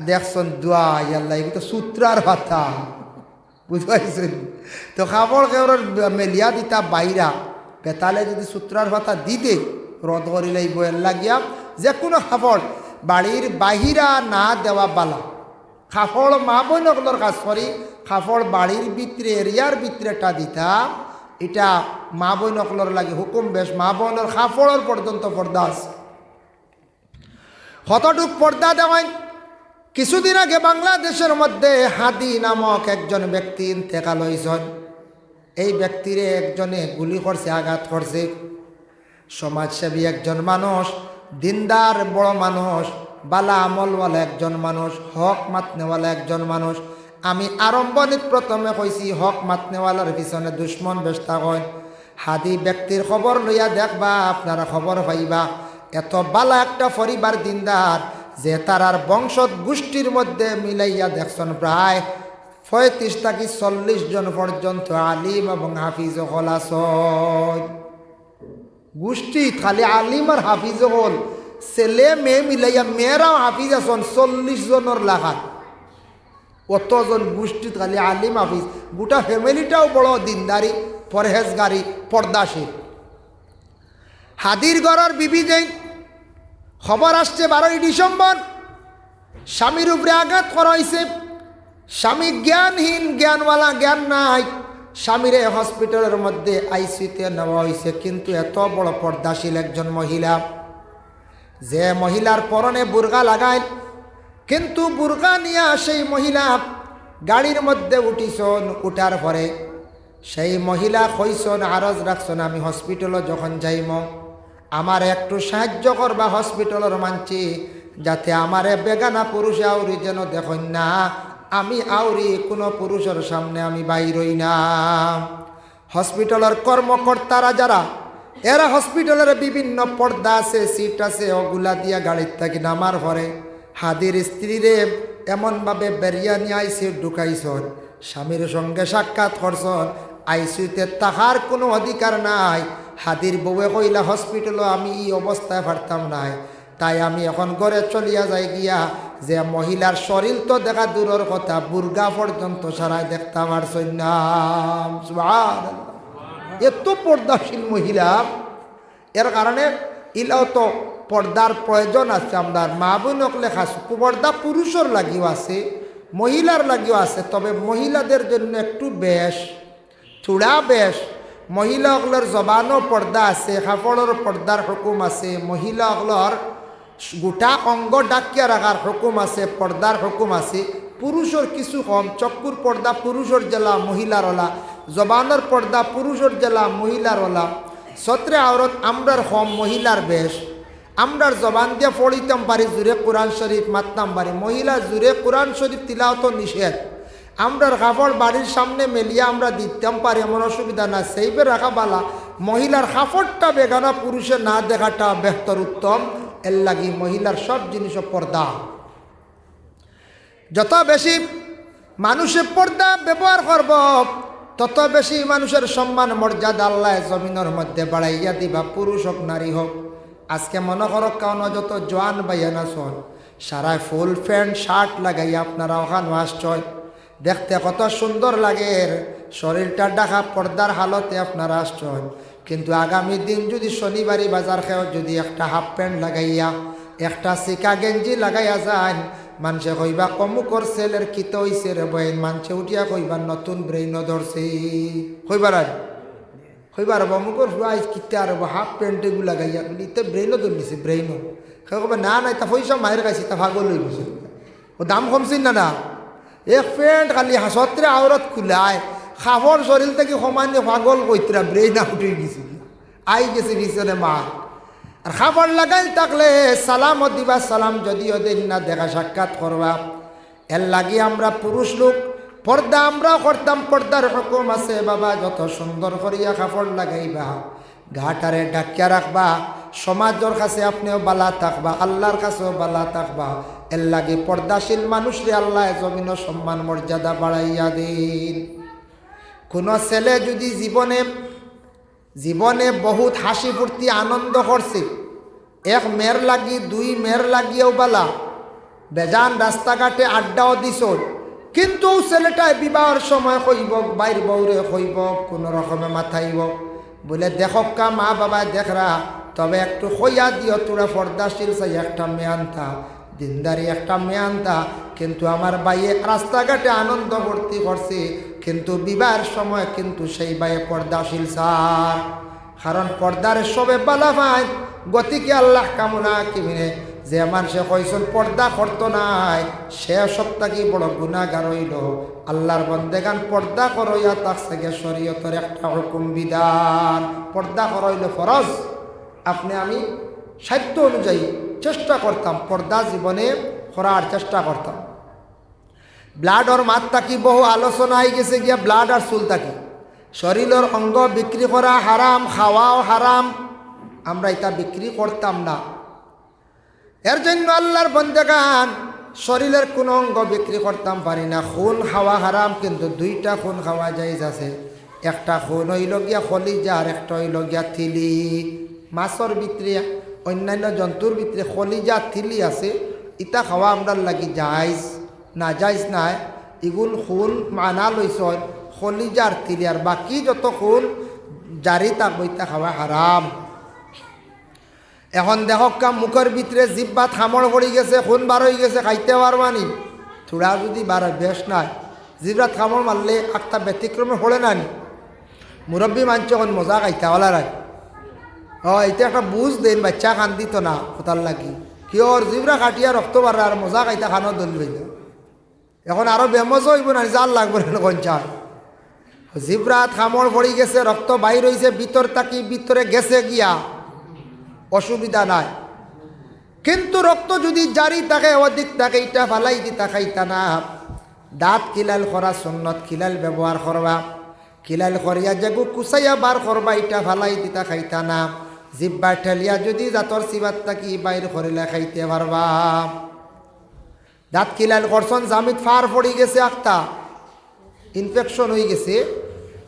A: দেখছেন দোয়া ইয়াল্লা, এগুলো তো সূত্রার ভাতা, বুঝতে। তো কাপড় কেউর মেলিয়া দিতা বাইরা পেতালে যদি সূত্রার ভাতা দিতে রদ করিলেই বইয়ের লাগিয়া যে কোনো কাপড় বাড়ির বাহিরা না দেওয়া বালা। কাপড় মা বই নকলর কাজ করি, কাপড় বাড়ির ভিতরে এরিয়ার ভিতরেটা দিতা, এটা মা বই নকলর লাগে হুকুম বেশ। মা বোনের কাপড়ের পর্যন্ত পর্দা আছে। কতটুক পর্দা দেওয়াই। কিছুদিন আগে বাংলাদেশের মধ্যে হাদি নামক একজন ব্যক্তি ইন্তেকাল হয়েছেন। এই ব্যক্তিরে একজনে গুলি করছে, আঘাত করছে। সমাজসেবী একজন মানুষ, দিনদার বড় মানুষ, বালা আমলওয়ালা একজন মানুষ, হক মাতনেওয়ালা একজন মানুষ। আমি আরম্ভণিত প্রথমে কইছি হক মাতনেওয়ালার পিছনে দুশ্মন বেস্তা হয়। হাদি ব্যক্তির খবর লইয়া দেখবা, আপনারা খবর পাইবা এত বালা একটা পরিবার দিনদার যে তারার বংশত গোষ্ঠীর মধ্যে মিলাইয়া দেখছেন প্রায় 35 থেকে 40 জন পর্যন্ত আলিম এবং হাফিজ হল আসন। গোষ্ঠী খালি আলিম আর হাফিজ হল, ছেলে মেয়ে মিলাইয়া মেয়েরাও হাফিজ আসন 40 জনের লাগান। অতজন গোষ্ঠী খালি আলিম হাফিজ, গোটা ফ্যামিলিটাও বড় দিনদারি, পরহেজগারি, পর্দাশীল। হাদির ঘরের বিবি যে খবর আসছে 12ই ডিসেম্বর স্বামীর উপরে আঘাত করা হয়েছে। স্বামী জ্ঞানহীন, জ্ঞানওয়ালা, জ্ঞান নাই। স্বামীরে হসপিটালের মধ্যে আইসিইউতে নেওয়া হয়েছে। কিন্তু এত বড় পর্দাশীল একজন মহিলা, যে মহিলার পরনে বুরকা লাগায়, কিন্তু বুরকা নিয়ে সেই মহিলা গাড়ির মধ্যে উঠিছন। উঠার পরে সেই মহিলা কইসন, আরজ রাখছন, আমি হসপিটালে যখন যাইম আমার একটু সাহায্য করবা হসপিটালের মানছি, যাতে আমারে বেগানা পুরুষে আউরি যেন দেখুন না, আমি আউরি কোনো পুরুষের সামনে আমি বাইরই না। হসপিটালের কর্মকর্তারা যারা, এরা হসপিটালের বিভিন্ন পর্দা আছে, সিট আছে, ওগুলা দিয়া গাড়ির থেকে নামার পরে হাদির স্ত্রীরে এমনভাবে বেরিয়া নিয়ে আইসিউ ঢুকাইছন, স্বামীর সঙ্গে সাক্ষাৎ করছন। আইসিউতে তাহার কোনো অধিকার নাই। হাদির বউয়ে কইলা, হসপিটালও আমি এই অবস্থায় পারতাম নাই, তাই আমি এখন ঘরে চলিয়া যাই গিয়া, যে মহিলার শরীর তো দেখা দূরের কথা, বুর্গা পর্যন্ত সারাই দেখতে পারছই না। এত পর্দাশীল মহিলা, এর কারণে ইলাও তো পর্দার প্রয়োজন আছে। আমরা মা বোনক লেখা পর্দা পুরুষের লাগিও আছে, মহিলার লাগিও আছে। তবে মহিলাদের জন্য একটু বেশ চূড়া বেশ, মহিলাগুলোর জবানও পর্দা আছে, কাপড়ের পর্দার হুকুম আছে, মহিলাগুলোর গোটা অঙ্গ ডাকিয়া রাখার হুকুম আছে, পর্দার হুকুম আছে। পুরুষের কিছু কম, চক্ষুর পর্দা পুরুষের জেলা মহিলার ওলা, জবানের পর্দা পুরুষের জেলা মহিলার ওলা, সত্রে আওরত আমরার কম মহিলার বেশ। আমরার জবান দিয়ে পড়িতাম পারি, জুড়ে কোরআন শরীফ মাততাম পারি, মহিলা জুড়ে কোরআন শরীফ তিলাওয়াত নিষেধ। আমরার কাপড় বাড়ির সামনে মেলিয়া আমরা দিতাম পারি, এমন অসুবিধা না, সেইবে রাখা বালা। মহিলার কাপড়টা বেগানা পুরুষে না দেখাটা বেহতর, উত্তম। এর লাগি মহিলার সব জিনিস পর্দা। যত বেশি মানুষের পর্দা ব্যবহার করব, তত বেশি মানুষের সম্মান মর্যাদা আল্লাহ জমিনের মধ্যে বাড়াইয়া দিবা, পুরুষ হোক নারী হোক। আজকে মনে করো কারণ যত জোয়ান বাইয়ানা শোন, সারায় ফুল প্যান্ট শার্ট লাগাইয়া আপনারা ওখানে আসছয়, দেখতে কত সুন্দর লাগে, শরীরটা ঢাকা পর্দার হালতে আপনারা আসছয়। কিন্তু আগামী দিন যদি শনিবারই বাজার খেয়েও যদি একটা হাফ প্যান্ট লাগাইয়া, একটা সিকা গেঞ্জি লাগাইয়া যান, মানুষে কইবা অমুকর ছেলের কিত হইছে রে বইন, মানুষে উঠিয়া কইবা নতুন ব্রেইন ধরছে, কইবার আর কইবার অমুকর আইস কিতে আর হাফ প্যান্ট এগুলো লাগাইয়া বলি তো ব্রেইনও ধরলিছে, ব্রেইনও কবে না না, তা পয়সা মায়ের কাছে তা ভাগল হয়ে গেছে, ও দাম কমছিল না। এক প্যান্ট খালি হাসত্রে আওরত খুলায়, খাফর শরীর থেকে সমান্য পাগল কইতরা ব্রেইন আউট হয়ে গেছিল, আই গেছে পিছনে মা। আর খাবার লাগাই থাকলে সালামও দিবা, সালাম যদিও দিন না, দেখা সাক্ষাৎ করবা। এর লাগি আমরা পুরুষ লোক পর্দা আমরাও করতাম, পর্দার হুকুম আছে বাবা। যত সুন্দর করিয়া কাপড় লাগাইবা, ঘাটারে ডাকিয়া রাখবা, সমাজের কাছে আপনিও বালা থাকবা, আল্লাহর কাছেও বালা থাকবা। এর লাগে পর্দাশীল মানুষরে আল্লাহ জমিন সম্মান মর্যাদা বাড়াইয়া দিন। কোনো ছেলে যদি জীবনে বহুত হাসি ফুর্তি আনন্দ করছে, এক মেয়ের লাগি, দুই মেয়ের লাগিয়েও বালা, বেজান রাস্তাঘাটে আড্ডাও দিছ, কিন্তু ছেলেটায় বিবাহের সময় কইব, বাইর বউরে কইব, কোনো রকমে মাথাইব, বলে দেখকা মা বাবা দেখরা, তবে একটু কইয়া দিও তোরা পর্দাশীল চাই একটা মেয়ে আনতা, দিনদারি একটা মেয়ে আনতা। কিন্তু আমার বাইয়ে রাস্তাঘাটে আনন্দ ভর্তি করছে, কিন্তু বিবাহের সময় কিন্তু সেই বাইয়ে পর্দাশীল সার। কারণ পর্দার সবে বালা ভাই গতিকে আল্লাহ কামনা কিমিনে যে মানুষে কইসন পর্দা করতো নাই, সে সপ্তাহে বড় গুনাহগার হইল। আল্লাহর বন্দেগান পর্দা করইয়া তার থেকে শরীয়তের একটা হুকুম বিধান, পর্দা করইল ফরজ। আপনি আমি সাধ্য অনুযায়ী চেষ্টা করতাম, পর্দা জীবনে করার চেষ্টা করতাম। ব্লাড আর মাত থাকি বহু আলোচনা হয়ে গেছে গিয়া, ব্লাড আর চুল থাকি, শরীরের অঙ্গ বিক্রি করা হারাম, খাওয়াও হারাম, আমরা এটা বিক্রি করতাম না। এর জন্য আল্লাহর বন্দেগান শরীরের কোনো অঙ্গ বিক্রি করতাম পারি না। খুন খাওয়া হারাম, কিন্তু দুইটা খুন খাওয়া জায়েজ আছে। একটা খুন হইল গিয়া কলিজা, আর একটা হইল গিয়া থিলি। মাছর ভিতরে অন্যান্য জন্তুর ভিতরে কলিজা থিলি আছে, ইটা খাওয়া আমরা লাগি জায়েজ না জায়েজ নাই। এগুলো খুন মানা লইছ কলিজার থিলি, আর বাকি যত খুন জারি থাকবো ইটা খাওয়া হারাম। এখন দেখক কাম মুখের ভিতরে জিব্বা থামড় পড়ে গেছে, খুন বার হয়ে গেছে, খাইতে পারবানি থোড়া যদি বার বেশ নাই। জিব্বা থামড় মারলে একটা ব্যতিক্রমে হলে নানি মুরব্বী মানছে এখন মজা খাইতে ওলা রাখ। এটা একটা বুঝ দেন, বাচ্চা খান দিত না কোথার লাগি কি ওর জিব্রা কাটিয়া রক্ত বাড়া আর মজা খাইতে খানো দলবে। এখন আরো বেমজ হইব না, জাল লাগবে না কঞ্চা। জিব্রা থামড় পড়ে গেছে, রক্ত বাইর হয়েছে, ভিতর তাকি ভিতরে গেছে গিয়া অসুবিধা নাই। কিন্তু রক্ত যদি জারি থাকে অধিক থাকে, এটা ফালাই দিতা খাইতা না। দাঁত খিলাল করা সুন্নত, খিলাল ব্যবহার করবা, খিলাল করিয়া যেগু কুচাইয়া বার করবা, এটা ফালাই দিতা খাইতা না। জিব্বা ঠেলিয়া যদি দাঁতর চিবাত থাকি বাইর করিলে খাইতে পারবা। দাঁত খিলাল করছন, জামিত ফার পড়ে গেছে, একটা ইনফেকশন হয়ে গেছে,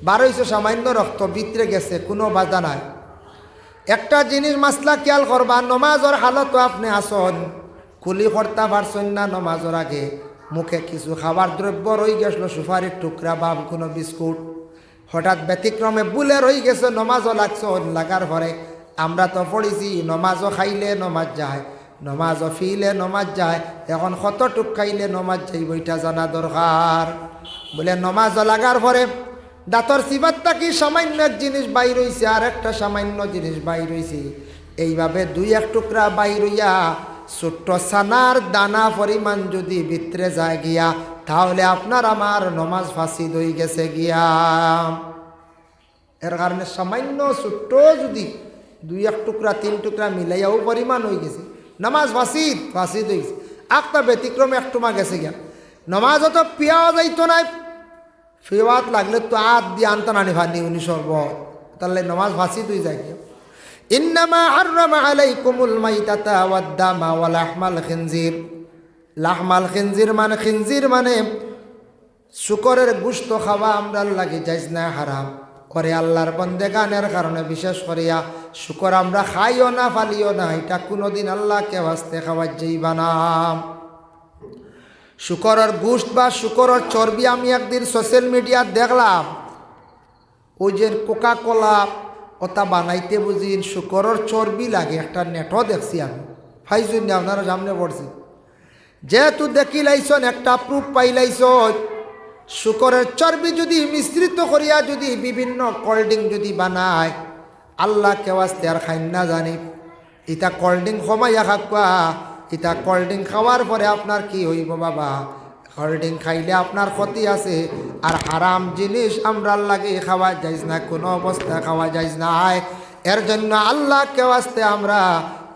A: বার হয়েছে সামান্য রক্ত ভিতরে গেছে, কোনো বাধা নাই। একটা জিনিস মাসলা খেয়াল করবা, নমাজর হালত আপনি আসন কুলি কর্তা পারছেন না, নমাজর আগে মুখে কিছু খাবার দ্রব্য রয়ে গেছিল, সুপারির টুকরা বা কোনো বিস্কুট, হঠাৎ ব্যতিক্রমে বুলে রয়ে গেছে, নমাজও লাগছে। লাগার পরে আমরা তো পড়েছি নমাজও খাইলে নমাজ যায়, নমাজও ফিলে নমাজ যায়। এখন কতটুক খাইলে নমাজ যাই বইটা জানা দরকার। বলে নমাজও লাগার পরে দাঁতর সিবাতটা কি সামান্য এক জিনিস বাইর হইছে, আর একটা সামান্য জিনিস বাইর হইছে, এইভাবে দুই এক টুকরা বাইর হইয়া ছোট্ট সানার দানা পরিমাণ যদি ভিতরে যায় গিয়া, তাহলে আপনার আমার নমাজ ফাঁসিদ হয়ে গেছে গিয়া। এর কারণে সামান্য ছোট্ট যদি দুই এক টুকরা তিন টুকরা মিলাইয়াও পরিমাণ হয়ে গেছে, নামাজ ফাঁসিদ হয়ে গেছে। একটা ব্যতিক্রমে একটুমা গেছে গিয়া, নমাজও তো পিয়াও যাইতো নাই, ফেওয়াত লাগলে তো আত দিয়ে আনতা নানি ভানি উনি শরবত, তাহলে নমাজ ফাঁসি তুই যাই। ইন্নামা হাররামা আলাইকুমুল মাইতাতা ওয়াদ দামা ওয়া লাহমাল খিনজির। লাহমাল খিনজির মানে খিনজির মানে শুকরের গোশত খাওয়া আমরা লাগে যাইজ না, হারাম করে আল্লাহর বন্দেগানের কারণে। বিশেষ করিয়া শুকর আমরা খাইও না ফালিও না, এটা কোনোদিন আল্লাহকে ওয়াস্তে খাওয়া যাইবা না। শুকরের গোশত বা শুকরের চর্বি আমি একদিন সোশ্যাল মিডিয়া দেখলাম, ওই যে কোকা কোলা ওটা বানাইতে বুঝি শুকরের চর্বি লাগে, একটা নেটও দেখছি আমি, ফাইজুন না আপনারা সামনে পড়ছি। যেহেতু দেখি লাইছন একটা প্রুফ পাইলাইছ, শুকরের চর্বি যদি মিশ্রিত করিয়া যদি বিভিন্ন কোল্ড ড্রিঙ্ক যদি বানায়, আল্লাহ কেওয়াস্তে আর খাইন না জানি, এটা কোল্ড ড্রিঙ্ক কমাইয়া খাকুয়া। এটা কোল্ড ড্রিঙ্ক খাওয়ার পরে আপনার কি হইব বাবা? কোল্ড ড্রিঙ্ক খাইলে আপনার ক্ষতি আছে। আর হারাম জিনিস আমরা লাগে খাওয়া যাইজ না, কোনো অবস্থা খাওয়া যাইজ না। এর জন্য আল্লাহ কেওয়াস্তে আমরা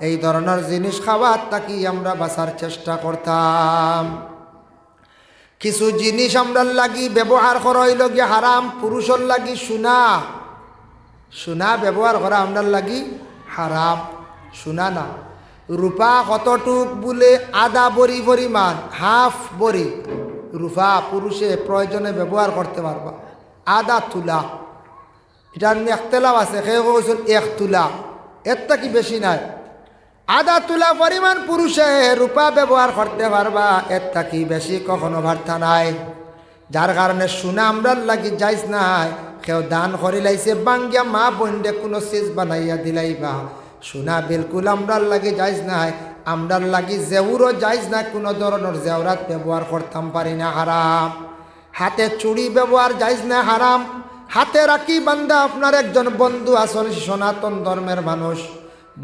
A: এই ধরনের জিনিস খাওয়ার তাকি আমরা বাঁচার চেষ্টা করতাম। কিছু জিনিস আমরা লাগি ব্যবহার করা হইল গিয়ে হারাম। পুরুষের লাগি সোনা ব্যবহার করা আমরা লাগি হারাম। সোনা না, রূপা কতটুক বলে আধা বড়ি পরিমাণ, হাফ বড়ি রূপা পুরুষে প্রয়োজনে ব্যবহার করতে পারবা, আধা তুলা। এটার একতলাপ আছে, কেউ কৈছেন 1 তুলা, এর কি বেশি নাই। আধা তুলা পরিমাণ পুরুষে রূপা ব্যবহার করতে পারবা, এর কি বেশি কখনো বার্তা নাই। যার কারণে সোনা আমরা লাগি যাইজ নাই। কেউ দান করে লাইছে বাঙ্গিয়া মা বন্ডে কোনো চিজ বানাইয়া দিলাইবা, সোনা বিলকুল আমরার লাগে যাইজ নাই। আমরার লাগি জেউরও যাইজ না, কোনো ধরনের জেওরাত ব্যবহার করতাম পারি না, হারাম। হাতে চুড়ি ব্যবহার যাইজ না, হারাম। হাতে রাখি বান্দা আপনার একজন বন্ধু আসল সনাতন ধর্মের মানুষ,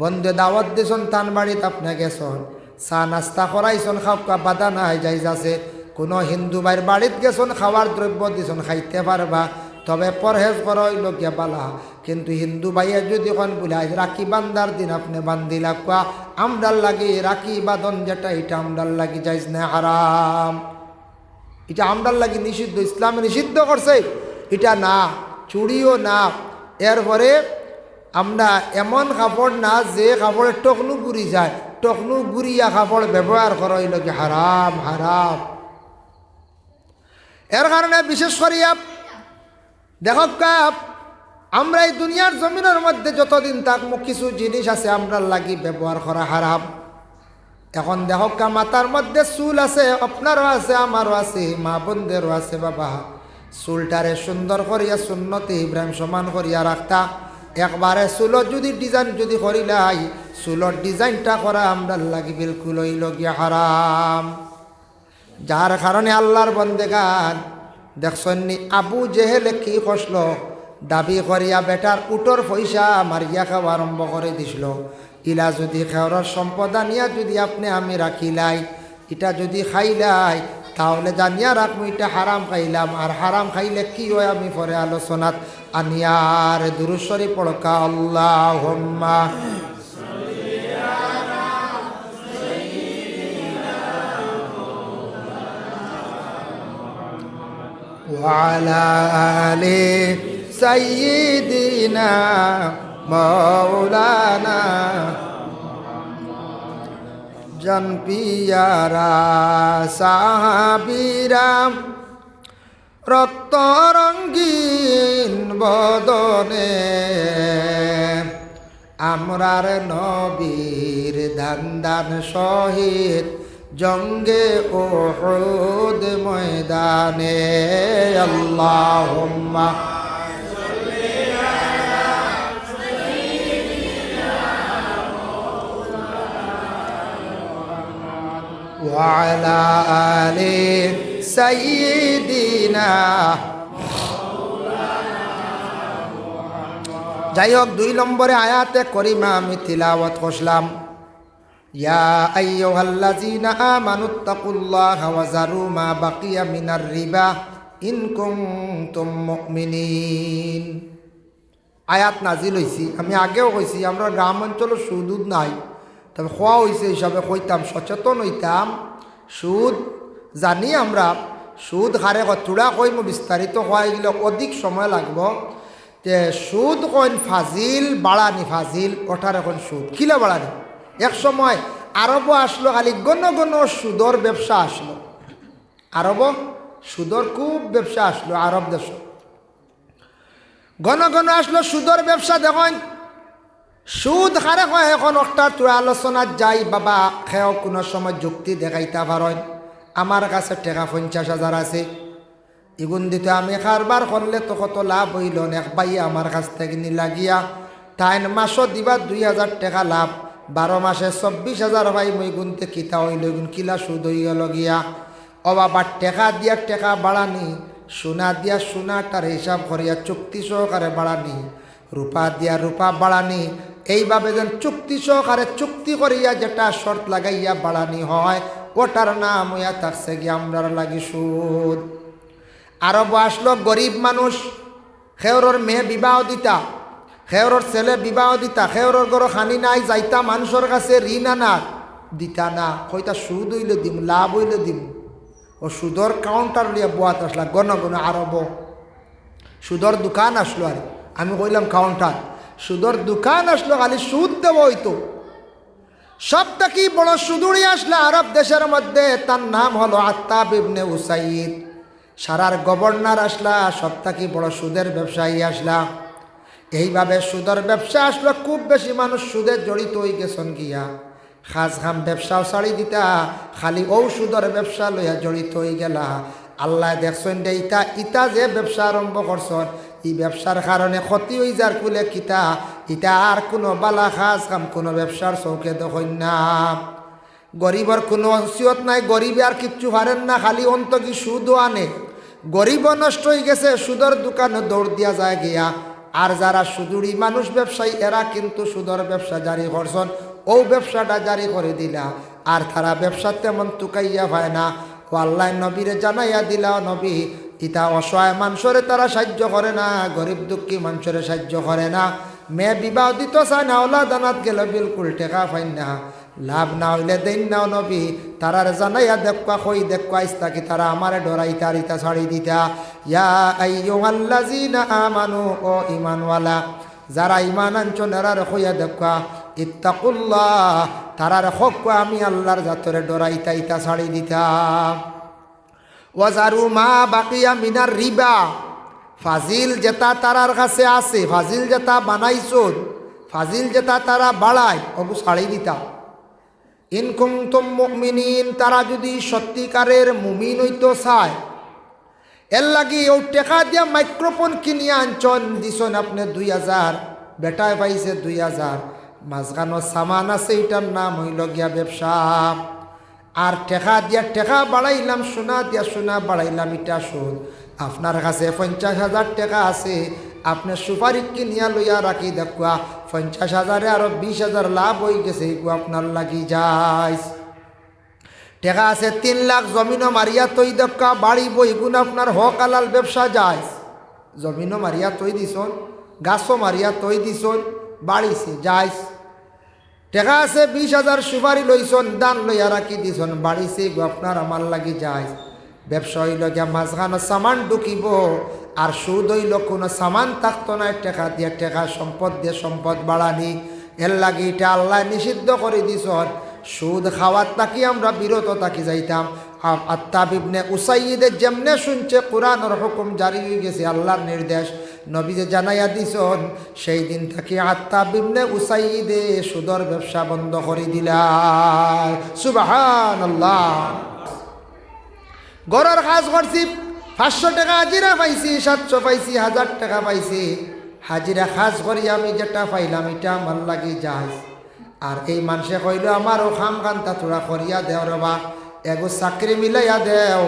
A: বন্ধু দাওয়াত দিয়েছেন, তান বাড়িতে আপনি গেছেন, চা নাস্তা করাইছেন, খাওয়া বাধা নাই যাইজ আছে। কোনো হিন্দু ভাইয়ের বাড়িতে গেছেন, খাওয়ার দ্রব্য দিয়েছেন, খাইতে পারবা, তবে পরহেজ করা হইল গিয়া বালা। কিন্তু হিন্দু ভাইয়া যদি কোন বলে রাখি বান্দার দিন আপনি বান্দিলা কোয়া, আমরার লাগে রাখি বাঁধন যেটা, এটা আমরার লাগি যাইজ না, হারাম। এটা আমরার লাগি নিষিদ্ধ, ইসলামে নিষিদ্ধ করছে, এটা না। চুড়িও না। এরপরে আমরা এমন কাপড় না যে কাপড়ের টকলু পুরি যায়, টকনু গুড়িয়া কাপড় ব্যবহার করা হইল কি হারাম হারাম। এর কারণে বিশেষ করিয়া দেখো কাপ আমরা এই দুনিয়ার জমিনের মধ্যে যতদিন থাকবো কিছু জিনিস আছে আমরা লাগি ব্যবহার করা হারাম। এখন দেখো কা মাথার মধ্যে চুল আছে, আপনারও আছে, আমারও আছে, মা বোনদেরও আছে। বাবা চুলটারে সুন্দর করিয়া সুন্নতে ইব্রাহিম সমান করিয়া রাখতা। একবারে চুলত যদি ডিজাইন যদি করিলাই, চুলত ডিজাইনটা করা আমরা লাগি বিলকুল হইল গিয়া হারাম। যার কারণে আল্লাহর বন্দেগান দেখছনি আবু জেহেলে কি কষল, দাবি করিয়া বেটার উটোর পয়সা মারিয়া খাওয়া আরম্ভ করে দিছিল। ইলা যদি খেওয়ার সম্পদ আনিয়া যদি আপনি আমি রাখিলাই, এটা যদি খাইলাই, তাহলে জানিয়া রাখবো এটা হারাম খাইলাম। আর হারাম খাইলে কি হয় আমি পরে আলোচনাত আনিয়ার দুরূদ শরীফ পড়কা আল্লাহুম্মা ওয়া আলা আলি সাইয়্যিদিনা মাওলানা জান পিয়ারা সাহাবীরাম রক্ত রঙ্গিন বদনে আমরার নবীর দান দান শহীদ জঙ্গে উহুদ ময়দানে আল্লাহুম্মা وعلى آل سيدنا। যাই হোক 2 নম্বরে আয়াতে করিমা আমি তিলাওয়াত করলাম, ইয়া আইয়ুহাল্লাযীনা আমানুত্তাকুল্লাহা ওয়া যারু মা বাকিয়া মিনার রিবা ইন কুনতুম মুমিনিন। আয়াত নাজিল হইছি। আমি আগেও কইছি আমরা গ্রাম অঞ্চল সুদ নাই, তবে খোয়া হয়েছে হিসাবে কইতাম, সচেতন হইতাম। সুদ জানি আমরা, সুদ হারে কতটা কইম বিস্তারিত হওয়া গেলে অধিক সময় লাগব। যে সুদ কইন ফাজিল বাড়ানি, ফাজিল ওঠার এখন সুদ কিলা বাড়ানি। এক সময় আরব আসলো, খালি গণ গণ সুদর ব্যবসা আসলো। আরব সুদর খুব ব্যবসা আসলো, আরব দেশ ঘন ঘন আসলো সুদর ব্যবসা। দেখেন সুদ হারে কয় এখন একটা তোরা আলোচনাত যাই বাবা, খেও কোনো সময় যুক্তি দেখাইতে পারেন। আমার কাছে টাকা 50,000 আছে, ইগুন দিতে আমি কারবার করলে তো কত লাভ হইল। এক ভাই আমার কাছ থেকে নিলাগিয়া তাই মাসও দিবা 2,000 টাকা লাভ, 12 মাসে 24,000 ভাই মই গুনতে কিতা হইল, গুন কিলা সুদ হয়ে গেল গিয়া। ও বাবা টাকা দিয়া টাকা বাড়ানি, সোনা দিয়া সোনাটার হিসাব করিয়া চুক্তি সহকারে বাড়ানি, রূপা দিয়া রূপা বাড়ানি। এইভাবে যেন চুক্তি সহকারে চুক্তি করিয়া যেটা শর্ত লাগাইয়া বাড়ানি হয়, ওটার নাম হইয়া থাকছে গিয়া আমরার লাগি সুদ। আরব আসলো গরিব মানুষ, খেওরর মেয়ে বিবাহ দিতা, খেওরর ছেলে বিবাহ দিতা, খেওরর গড় খানি নাই, যাইতা মানুষের কাছে ঋণ আনা, দিতা না, কইতা সুদ হইলে দিম, লাভ হইলে দিম। ও সুদর কাউন্টার লিয়া বোয়াত আসলা গণ গণ আরব। সুদর দোকান আসলো, আর আমি কইলাম কাউন্টার, সুদর দোকান আসলো, খালি সুদ দেব হইতো। সবটা কি বড় সুদুড়ি আসলো আরব দেশের মধ্যে, তার নাম হলো আত্তাব ইবনে উসাইদ। সারার গভর্নর আসলা, সবটা কি বড় সুদের ব্যবসায়ী আসলা। এইভাবে সুদের ব্যবসা আসলো, খুব বেশি মানুষ সুদে জড়িত হয়ে গেছেন গিয়া। খাস খাম ব্যবসাও ছাড়ি দিতা, খালি ঔষধের ব্যবসা লইয়া জড়িত হয়ে গেলা। আল্লাহ দেখছেন দে ইটা ইটা যে ব্যবসা আরম্ভ করছেন, এই ব্যবসার কারণে ক্ষতি হয়ে যার কুলে কিতা, ইটা আর কোনো বালা খাস খাম কোনো ব্যবসার চৌকে দেখেন না। গরিবর কোনো অংশিয়ত নাই, গরিবে আর কিচ্ছু পারেন না, খালি অন্ত কি সুদও আনে। গরিব নষ্ট হয়ে গেছে, সুদর দোকানে দৌড় দিয়া যায় গিয়া। আর যারা সুদুড়ি মানুষ ব্যবসায়ী, এরা কিন্তু সুদর ব্যবসা জারি করছেন, ও ব্যবসাটা জারি করে দিলা। আর তারা ব্যবসা তেমন তুকাইয়া পায় না। ও আল্লাহ নবীরে জানাইয়া দিলা, নবী ইতা অসহায় মানুষরে তারা সাহায্য করে না, গরিব দুঃখী মানুষরে সাহায্য করে না। মেয়ে বিবাহ দিত চায় না, ওলা দানাত গেল বিলকুল টেকা পাই না, লাভ না হইলে দেন নাও নবী। তারার জানাইয়া দেখবা কই দেখবা ইস্তা কি তারা আমারে ডরাইতা রিতা ছাড়ি দিতা। ইয়া আইয়ুহাল্লাযীনা আমানু, ও ঈমানওয়ালা যারা ঈমান আনছো নেরা রখইয়া দেখবা, ইত্তাকুল্লাহ, তারার হক আমি আল্লাহর জাতরে ডরাইতা ইতা ছাড়ি দিতাম। ওয়াজারু মা বাকিয়া মিনার রিবা, ফাজিল যেটা তারার কাছে আছে, ফাজিল যেটা বানাইছুন, ফাজিল যেটা তারা বাড়ায় ওগু ছাড়ি দিতা। ইন কুনতুম মুমিনিন, তারা যদি সত্যিকারের মুমিন হইতো চায়, এর লাগি ও টেকা দিয়া মাইক্রোফোন কিনিয়া আনছন, দিছন আপনি 2000, বেটায় পাইছে 2000, মাঝখানো সামান আছে, এটার নাম হইল গিয়া ব্যবসা। আর টেকা দিয়া টেকা বাড়াইলাম, সোনা দিয়া সোনা বাড়াইলাম, এটা সুদ। আপনার কাছে 50,000 টাকা আছে, আপনি সুপারি কিনিয়া লইয়া রাখি দেখুয়া 50,000 আরো 20,000 লাভ হয়ে গেছে, এগুলো আপনার লাগি যায়। টাকা আছে 3 লাখ, জমিনও মারিয়া তৈ দেখা বাড়ি বই, এগুলো আপনার হক আলাল ব্যবসা যায়। জমিনও মারিয়া তৈ দিছন, গাছও মারিয়া তৈ দিছন, বাড়িছে যায়। টাকা আছে 20,000, সুপারি লইছন, দান লইয়া রাখি দিছন, বাড়িছে, এগুলো আপনার আমার লাগি যায়। ব্যবসা হইল গিয়া মাঝখানো সামান ঢুকিব, আর সুদ হইল কোনো সামান থাকতো না, টাকা দিয়ে টাকা, সম্পদ দিয়ে সম্পদ বাড়ানি। এর লাগে এটা আল্লাহ নিষিদ্ধ করে দিছন। সুদ খাওয়ার তাকি আমরা বিরত থাকি যাইতাম। আত্তাব ইবনে উসাইয়্যিদের যেমনে শুনছে কোরআনের হুকুম জারি হয়ে গেছে, আল্লাহর নির্দেশ নবী যে জানাইয়া দিছন, সেই দিন থাকি আত্তাব ইবনে উসাইয়্যিদে সুদর ব্যবসা বন্ধ করে দিলাম। সুবহানাল্লাহ। গড়ের কাজ করছি, 500 টাকা হাজিরা পাইছি, 700 পাইছি, 1000 টাকা পাইছি, হাজিরা কাজ করি আমি যেটা পাইলাম এটা আমার লাগি যায়। আর এই মানুষে কইল আমারও খাম খান্তা তোরা করিয়া দেও রবা, এগো চাকরি মিলাইয়া দেও,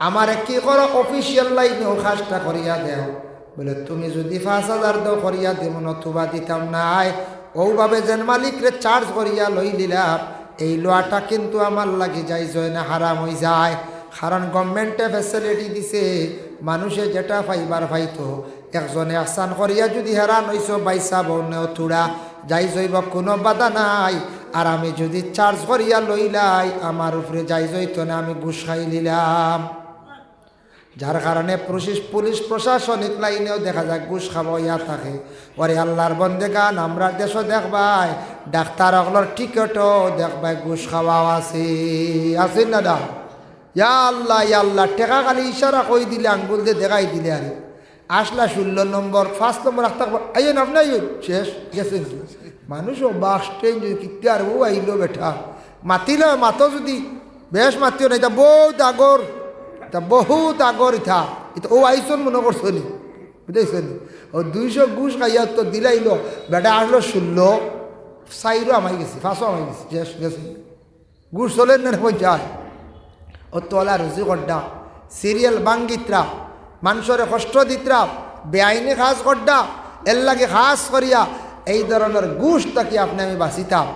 A: আমার কি করো অফিসিয়াল লাইনেও কাজটা করিয়া দেও। বলে তুমি যদি 5,000 দাও করিয়া দেব, নতুবা দিতাম নাই। ওভাবে যেন মালিকরে চার্জ করিয়া লই দিলাম, এই লোয়াটা কিন্তু আমার লাগি যাই না, হারাম হয়ে যায়। কারণ গভর্নমেন্টে ফ্যাসিলিটি দিছে, মানুষে যেটা পাইবার পাইতো, একজনে আসান করিয়া যদি হেরান হইছ বাইসা বনেও থুড়া যাই যাইব, কোনো বাধা নাই। আর আমি যদি চার্জ করিয়া লইলাই, আমার উপরে যাই যাইতো না, আমি ঘুষ খাই নিলাম। যার কারণে পুলিশ প্রশাসনিক লাইনেও দেখা যায় ঘুষ খাওয়া ইয়া থাকে। ওরে আল্লাহর বন্দেগান, আমরা দেশও দেখবাই ডাক্তার অগলোর টিকেটও দেখবাই ঘুষ খাওয়াও আছে না দা। ইয়া আল্লাহ ইয়া আল্লাহ, টেকা খালি ইশারা কই দিলে, আঙ্গুল দিয়ে দেখাই দিলে, আর আসলা 16 নম্বর 5 নম্বর রাস্তা আইন আপনি শেষ গেছেন। মানুষও বাস ট্রেন যদি কিতে আর ও আইল বেঠা মাতিলে মাতো যদি বেশ মাতিও না, এটা বহুত আগর, তা বহুত আগর ইথা এটা ও আইসন মনে করছো নি, বুঝেছেন? ও 200 ঘুষ খাইয়া তো দিলাইল, বেটা আসলো 16, 4 আমাই গেছি, 5 আমাই গেছি, শেষ গেছে। ঘুষ চলেন না যায় ও তোলা রুজি গড্ডা, সিরিয়াল বাঙ্গিত্রা, মানুষের কষ্ট দিত্রা, বেআইনি খাস গড্ডা, এর লাগে খাস করিয়া এই ধরনের ঘুষ তাকে আপনি আমি বাঁচিতাম।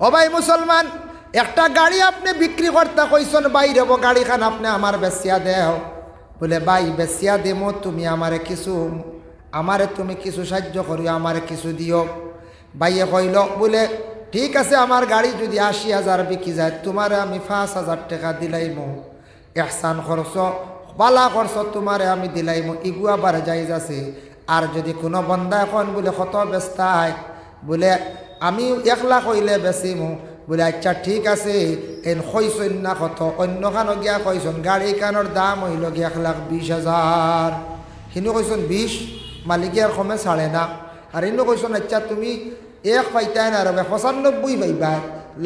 A: ও ভাই মুসলমান, একটা গাড়ি আপনি বিক্রি করতে কইসন, বাইরে গাড়িখান আপনি আমার বেচিয়া দেও। বলে ভাই বেচিয়া দেমো, তুমি আমারে তুমি কিছু সাহায্য করিও, আমারে কিছু দিও। ভাইয়ে কইল বলে ঠিক আছে, আমার গাড়ি যদি 80,000 বিকি যায়, তোমারে আমি 5,000 টাকা দিলাইমো, এহসান খরচ বালা খরচ তোমারে আমি দিলাইমো, ইগুয়া বার যাইজ আছে। আর যদি কোনো বন্দা এখন বলে কত বেচতায়, বলে আমি 1 লাখ হইলে বেচিমো, বলে আচ্ছা ঠিক আছে, এন কইসন না কত, অন্য খানো গিয়া কইসন গাড়ি কানোর দাম হইল গিয়া 1,20,000, সিনু কইসন 20, মালিকে আর কমে ছাড়ে না। আর ইনু কইসন আচ্ছা তুমি 1 পাইতাই না, 95 পাইবা,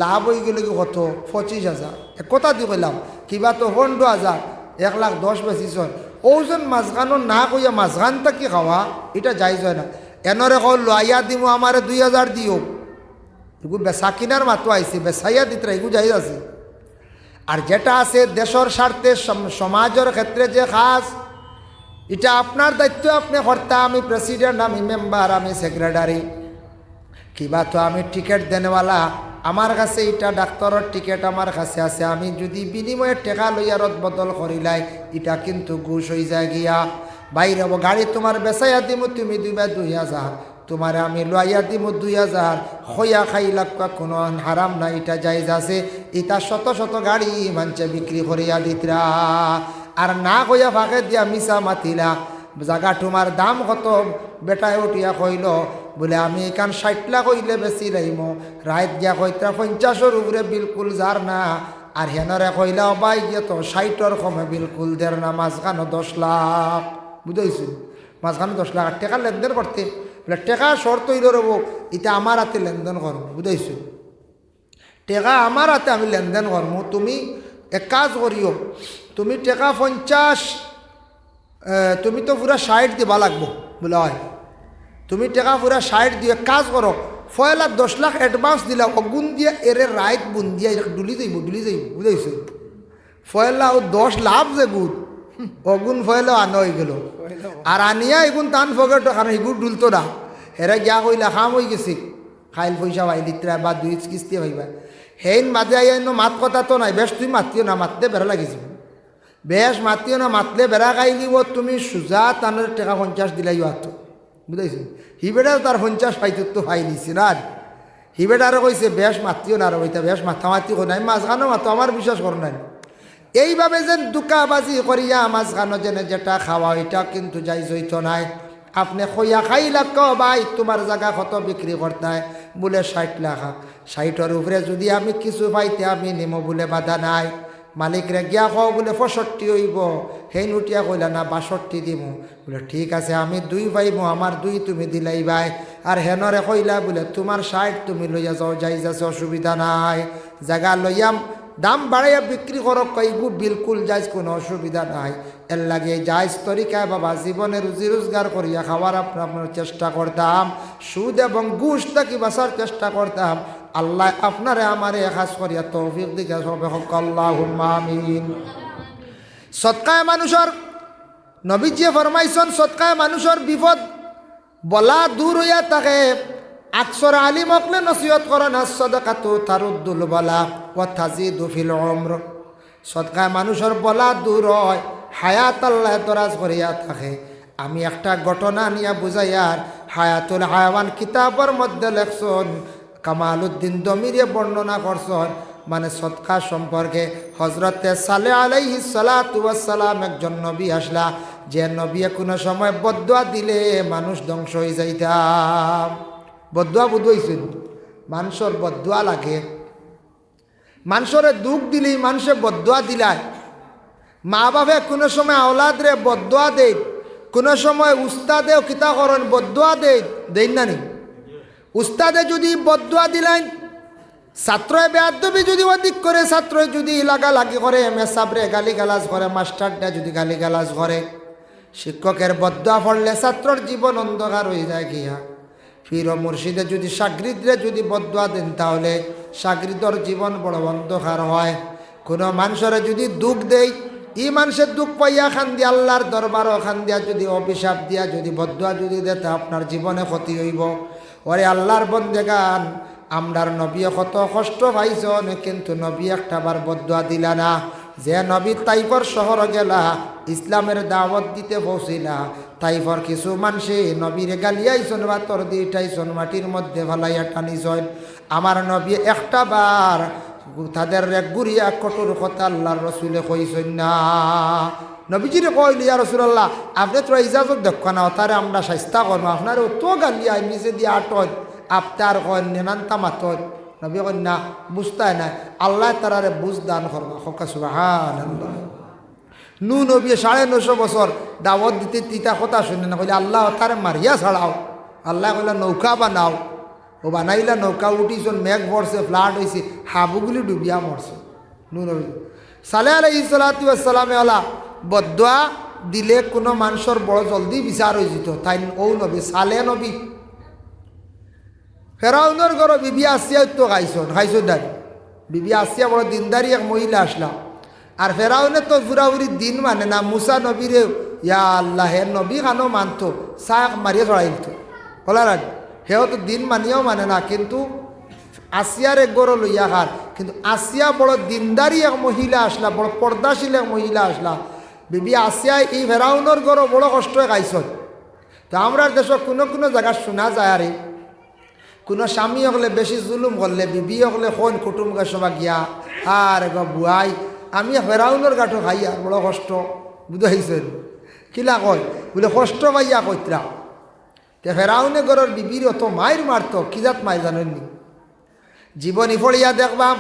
A: লাভ হয়ে গেলে কি কত 25,000, কথা দি কইলাম কিবা তো 15,000, 1,10,000 বেচিছন। ওজন মাঝখানো না কইয়া মাঝখানটা কি খাওয়া, এটা যাইজ হয় না। এনরে কল লইয়া দিমো, আমারে 2,000 দিও, এগু বেচা কিনার মাতো আইসি, বেচাইয়া দিতরা এগু যাইজ আছে। আর যেটা আছে দেশের স্বার্থে, সমাজের ক্ষেত্রে যে খাস, এটা আপনার দায়িত্ব, আপনি কর্তা, আমি প্রেসিডেন্ট, আমি মেম্বার, আমি সেক্রেটারি, কিবা তো আমি টিকিট দেনেওয়ালা, আমার কাছে এটা ডাক্তারের টিকিট আমার কাছে আছে, আমি যদি বিনিময়ে টাকা লইয়া রদ বদল করিলাই, এটা কিন্তু ঘুষ হয়ে যায় গিয়া। বাইরে গাড়ি তোমার বেচাইয়া দিমু, তুমি দিবা 2,000, তোমার আমি লইয়া দিমু 2,000, খইয়া খাই লাগবা, কোনো হারাম না, এটা যাইজ আছে। এটা শত শত গাড়ি মানছে বিক্রি করিয়া দিতরা, আর না কইয়া ফাঁকে দিয়া মিশা মাতিলা, জায়গা তোমার দাম কত, বেটায় উঠিয়া কইল বলে আমি এখান 60 লাখ হইলে বেশি লাইম রাত গিয়া কইতা 50-এর উপরে বিলকুল যার না আর হেনরে কইলা বাই গিয়ে তো 60-এর কমে বিলকুল দের না মাঝখানো 10 লাখ বুঝাইছি মাঝখানো 10 লাখ টাকা লেনদেন করতে বলে টাকা শর্ত হইল রব এটা আমার হাতে লেনদেন করবো বুঝাইছি টাকা আমার হাতে আমি লেনদেন করবো তুমি এক কাজ করিও তুমি টাকা 50 তুমি তো পুরা 60 দিবা লাগবো বলে হয় তুমি টাকা পুরা 60 দিয়ে কাজ করো ফয়লা 10 লাখ অ্যাডভান্স দিলা অগুন দিয়ে এরে রাইত বুন দিয়ে ডুলি যাইব বুঝাইছো ফয়লা ও 10 লাভ যে গুণ অগুন ফয়লা আনা হয়ে গেল আর আনিয়া এগুন টান ফকেট কারণ এগুলো ডুলতো না হেরা গিয়া কইলা খাম হয়ে গেছি খাইল পয়সা ভাই লিত্রা বা 2 কিস্তি ভাইবা হেইন মাঝে আইনো মাত কথা তো নাই বেশ তুই মাতিও না মাততে বেড়া লাগিস বেশ মাতিও না মাতলে বেড়া খাই দিব তুমি সোজা টানের টাকা 50 দিলাই তো বুঝাইছি হিবেটাও তার 50 পাইতো তো পাই নিছি না হিবেটারও কইছে বেশ মাতিও না আর ওইটা বেশ মাথামাতি কো নাই মাঝখানো মাতো আমার বিশ্বাস কর নাই এইভাবে যেন দুকাবাজি করিয়া মাঝখানো যেন যেটা খাওয়া ওইটা কিন্তু যাই জইতো নাই আপনি খইয়া খাইলা ক ভাই তোমার জায়গা কত বিক্রি করতে বলে 60 লাখ 60-এর উপরে যদি আমি কিছু পাইতে আমি নিমো বলে বাধা নাই মালিকরে গিয়া খাও বলে 65 হইব সেই নুটিয়া কইলা না 62 দিব বলে ঠিক আছে আমি 2 পাইব আমার 2 তুমি দিলাই ভাই আর হেনরে কইলা বলে তোমার 60 তুমি লইয়া যাও যাই যাচ্ছে অসুবিধা নাই জায়গা লইয়াম দাম বাড়াইয়া বিক্রি করো কইগু বিলকুল যাইজ কোনো অসুবিধা নাই এর লাগে যাইজ তরিকায় বাবা জীবনে রুজি রোজগার করিয়া খাওয়ার আপনার চেষ্টা করতাম সুদ এবং ঘুষ থেকে বাঁচার চেষ্টা করতাম আল্লাহ আপনারে আমারে খাস করিয়া তৌফিক দিকে সবে হক আল্লাহুম্মা আমিন সদকায় মানুষের নবীজি ফরমাইছেন সদকায় মানুষের বিপদ বলা দূর হইয়া থাকে আকসর আলিম অকলে নসিহত করেন সদকাতু তারুদ্দুল বলা ও তাজিদু ফিল উমর সদকায় মানুষের বলা দূর হয় হায়াত আল্লাহ দরাজ করিয়া থাকে আমি একটা ঘটনা নিয়ে বুঝাইয়ার হায়াতুল হায়াওয়ান কিতাবের মধ্যে লেখছেন কামালউদ্দিন দমিরে বর্ণনা করছেন মানে সদকা সম্পর্কে হজরতে সালেহ আলাইহিস সালাতু ওয়াস সালাম একজন নবী আসলা যে নবী কোনো সময় বদদুয়া দিলে মানুষ ধ্বংস হয়ে যাইতাম বদদুয়া বুঝাইছেন মানুষের বদদুয়া লাগে মানুষের দুঃখ দিলেই মানুষে বদদুয়া দিলায় মা বাপে কোনো সময় আওলাদরে বদদুয়া দেয় কোনো সময় উস্তাদেও কিতা করেন বদদুয়া দেন না নি উস্তাদে যদি বদদুয়া দিলেন ছাত্রয় বেয়াদবি যদি অধিক করে ছাত্রয় যদি লাগালাগি করে মেসাবরে গালিগালাজ করে মাস্টারটা যদি গালিগালাজ করে শিক্ষকের বদদুয়া পড়লে ছাত্রর জীবন অন্ধকার হয়ে যায় গিয়া পীর ও মুর্শিদে যদি সাগরিদরে যদি বদদুয়া দেন তাহলে সাগরিদর জীবন বড় অন্ধকার হয় কোনো মানুষের যদি দুঃখ দেয় ই মানুষের দুঃখ পাইয়া খান দিয়া আল্লাহর দরবারও খান দিয়া যদি অভিশাপ দিয়া যদি বদদুয়া যদি দেতে আপনার জীবনে ক্ষতি হইব ওরে আল্লাহর বন্দেগান আমরার নবী কত কষ্ট পাইছন কিন্তু নবী একটাবার বদদুয়া দিলা না যে নবী তাইফর শহর গেলা ইসলামের দাওয়াত দিতে পৌঁছিলা তাইফর কিছু মানুষে নবীরে গালিয়াইছন বা তর দিটাইছন মাটির মধ্যে ভালাইয়া টানিছন আমার নবী একটাবার তাদের এক গুড়িয়া কঠোর কথা আল্লাহর রসুলে কইছেন না নবীজিরে কইলি ইয়া রাসূলুল্লাহ আপনি তো ইজাজত দেখ না তারে আমরা শাস্তা করবো আপনার তো গালিয়া নিজে দিয়ে আটন আপনার কন নেনান্তা মাতন নবী কন না বুঝতাই না আল্লাহ তারারে বুঝ দান করবা হকা সুবহানাল্লাহ নু নবী 950 বছর দাওয়াত দিতে তিতা কথা শুনে না কইলে আল্লাহ তারে মারিয়া ছাড়াও আল্লাহ কইলা নৌকা বানাও ও বানাইলা নৌকা উঠিছন মেঘ পড়ছে ফ্লাড হয়েছে হাবুগুলি ডুবিয়া মরছে নু নবী সালেহ আলাইহিস সালাতু ওয়াস সালামে আলা বদদুয়া দিলে কোনো মানুষের বড় জলদি বিচার হয়ে যেত তাই ও নবী সালেহ নবী ফেরাউনের ঘর বিবি আসিয়া তো খাইছন দাঁড়ি বিবি আসিয়া বড় দিনদারি এক মহিলা আসলাম আর ফেরাউনে তো পুরাপুরি দিন মানে না মুসা নবীরে ইয়া আল্লাহ হে নবী খানো মানতো চাক মারিয়ে চড়াই দিত বলার হেও তো দিন মানিয়েও মানে না কিন্তু আসিয়ার এক গড় লইয়া খার কিন্তু আসিয়া বড় দিনদারি এক মহিলা আসলা বড় পর্দাশীল এক মহিলা আসলা বিবি আসিয়া এই ফেরাউনের গড় বড় কষ্ট খাইছন তো আমরা দেশ কোনো কোনো জায়গা শোনা যায় আরে কোনো স্বামী হলে বেশি জুলুম করলে বিবি হলে কোন কুটুমকে সবা গিয়া আর গো বুয়াই আমি ফেরাউনের গাঁটো খাই আর বড় কষ্ট বুঝাইছেন কিলা কয় বলে কষ্ট পাইয়া কইতরা তে ফেরাউনে গরর বিবির অত মায়ের মারত কি জাত মায় জানেননি জীবনী ফড়িয়া দেখবাম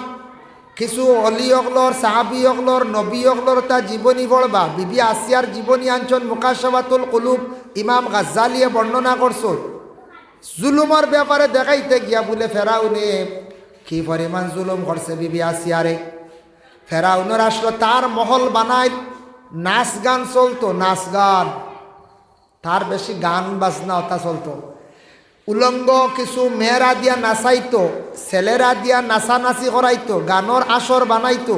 A: কিছু অলি অকলর সাহাবি অকলর নবী অকলর তা জীবনী পড়বা বিবি আসিয়ার জীবনী আঞ্চল মুকাশাবাতুল কুলুব ইমাম গাজ্জালিয়ে বর্ণনা করছ জুলুমর ব্যাপারে দেখাইতে গিয়া বলে ফেরাউনে কি পরিমাণ জুলুম করছে বিবি আসিয়ারে ফেরাউনের আসলো তার মহল বানায় নাচ গান চলতো নাচ গান তার বেশি গান বাজনা ওটা চলতো উলঙ্গ কিছু মেয়েরা দিয়া নাচাইতো ছেলেরা দিয়া নাচানাচি করাইতো গানের আসর বানাইতো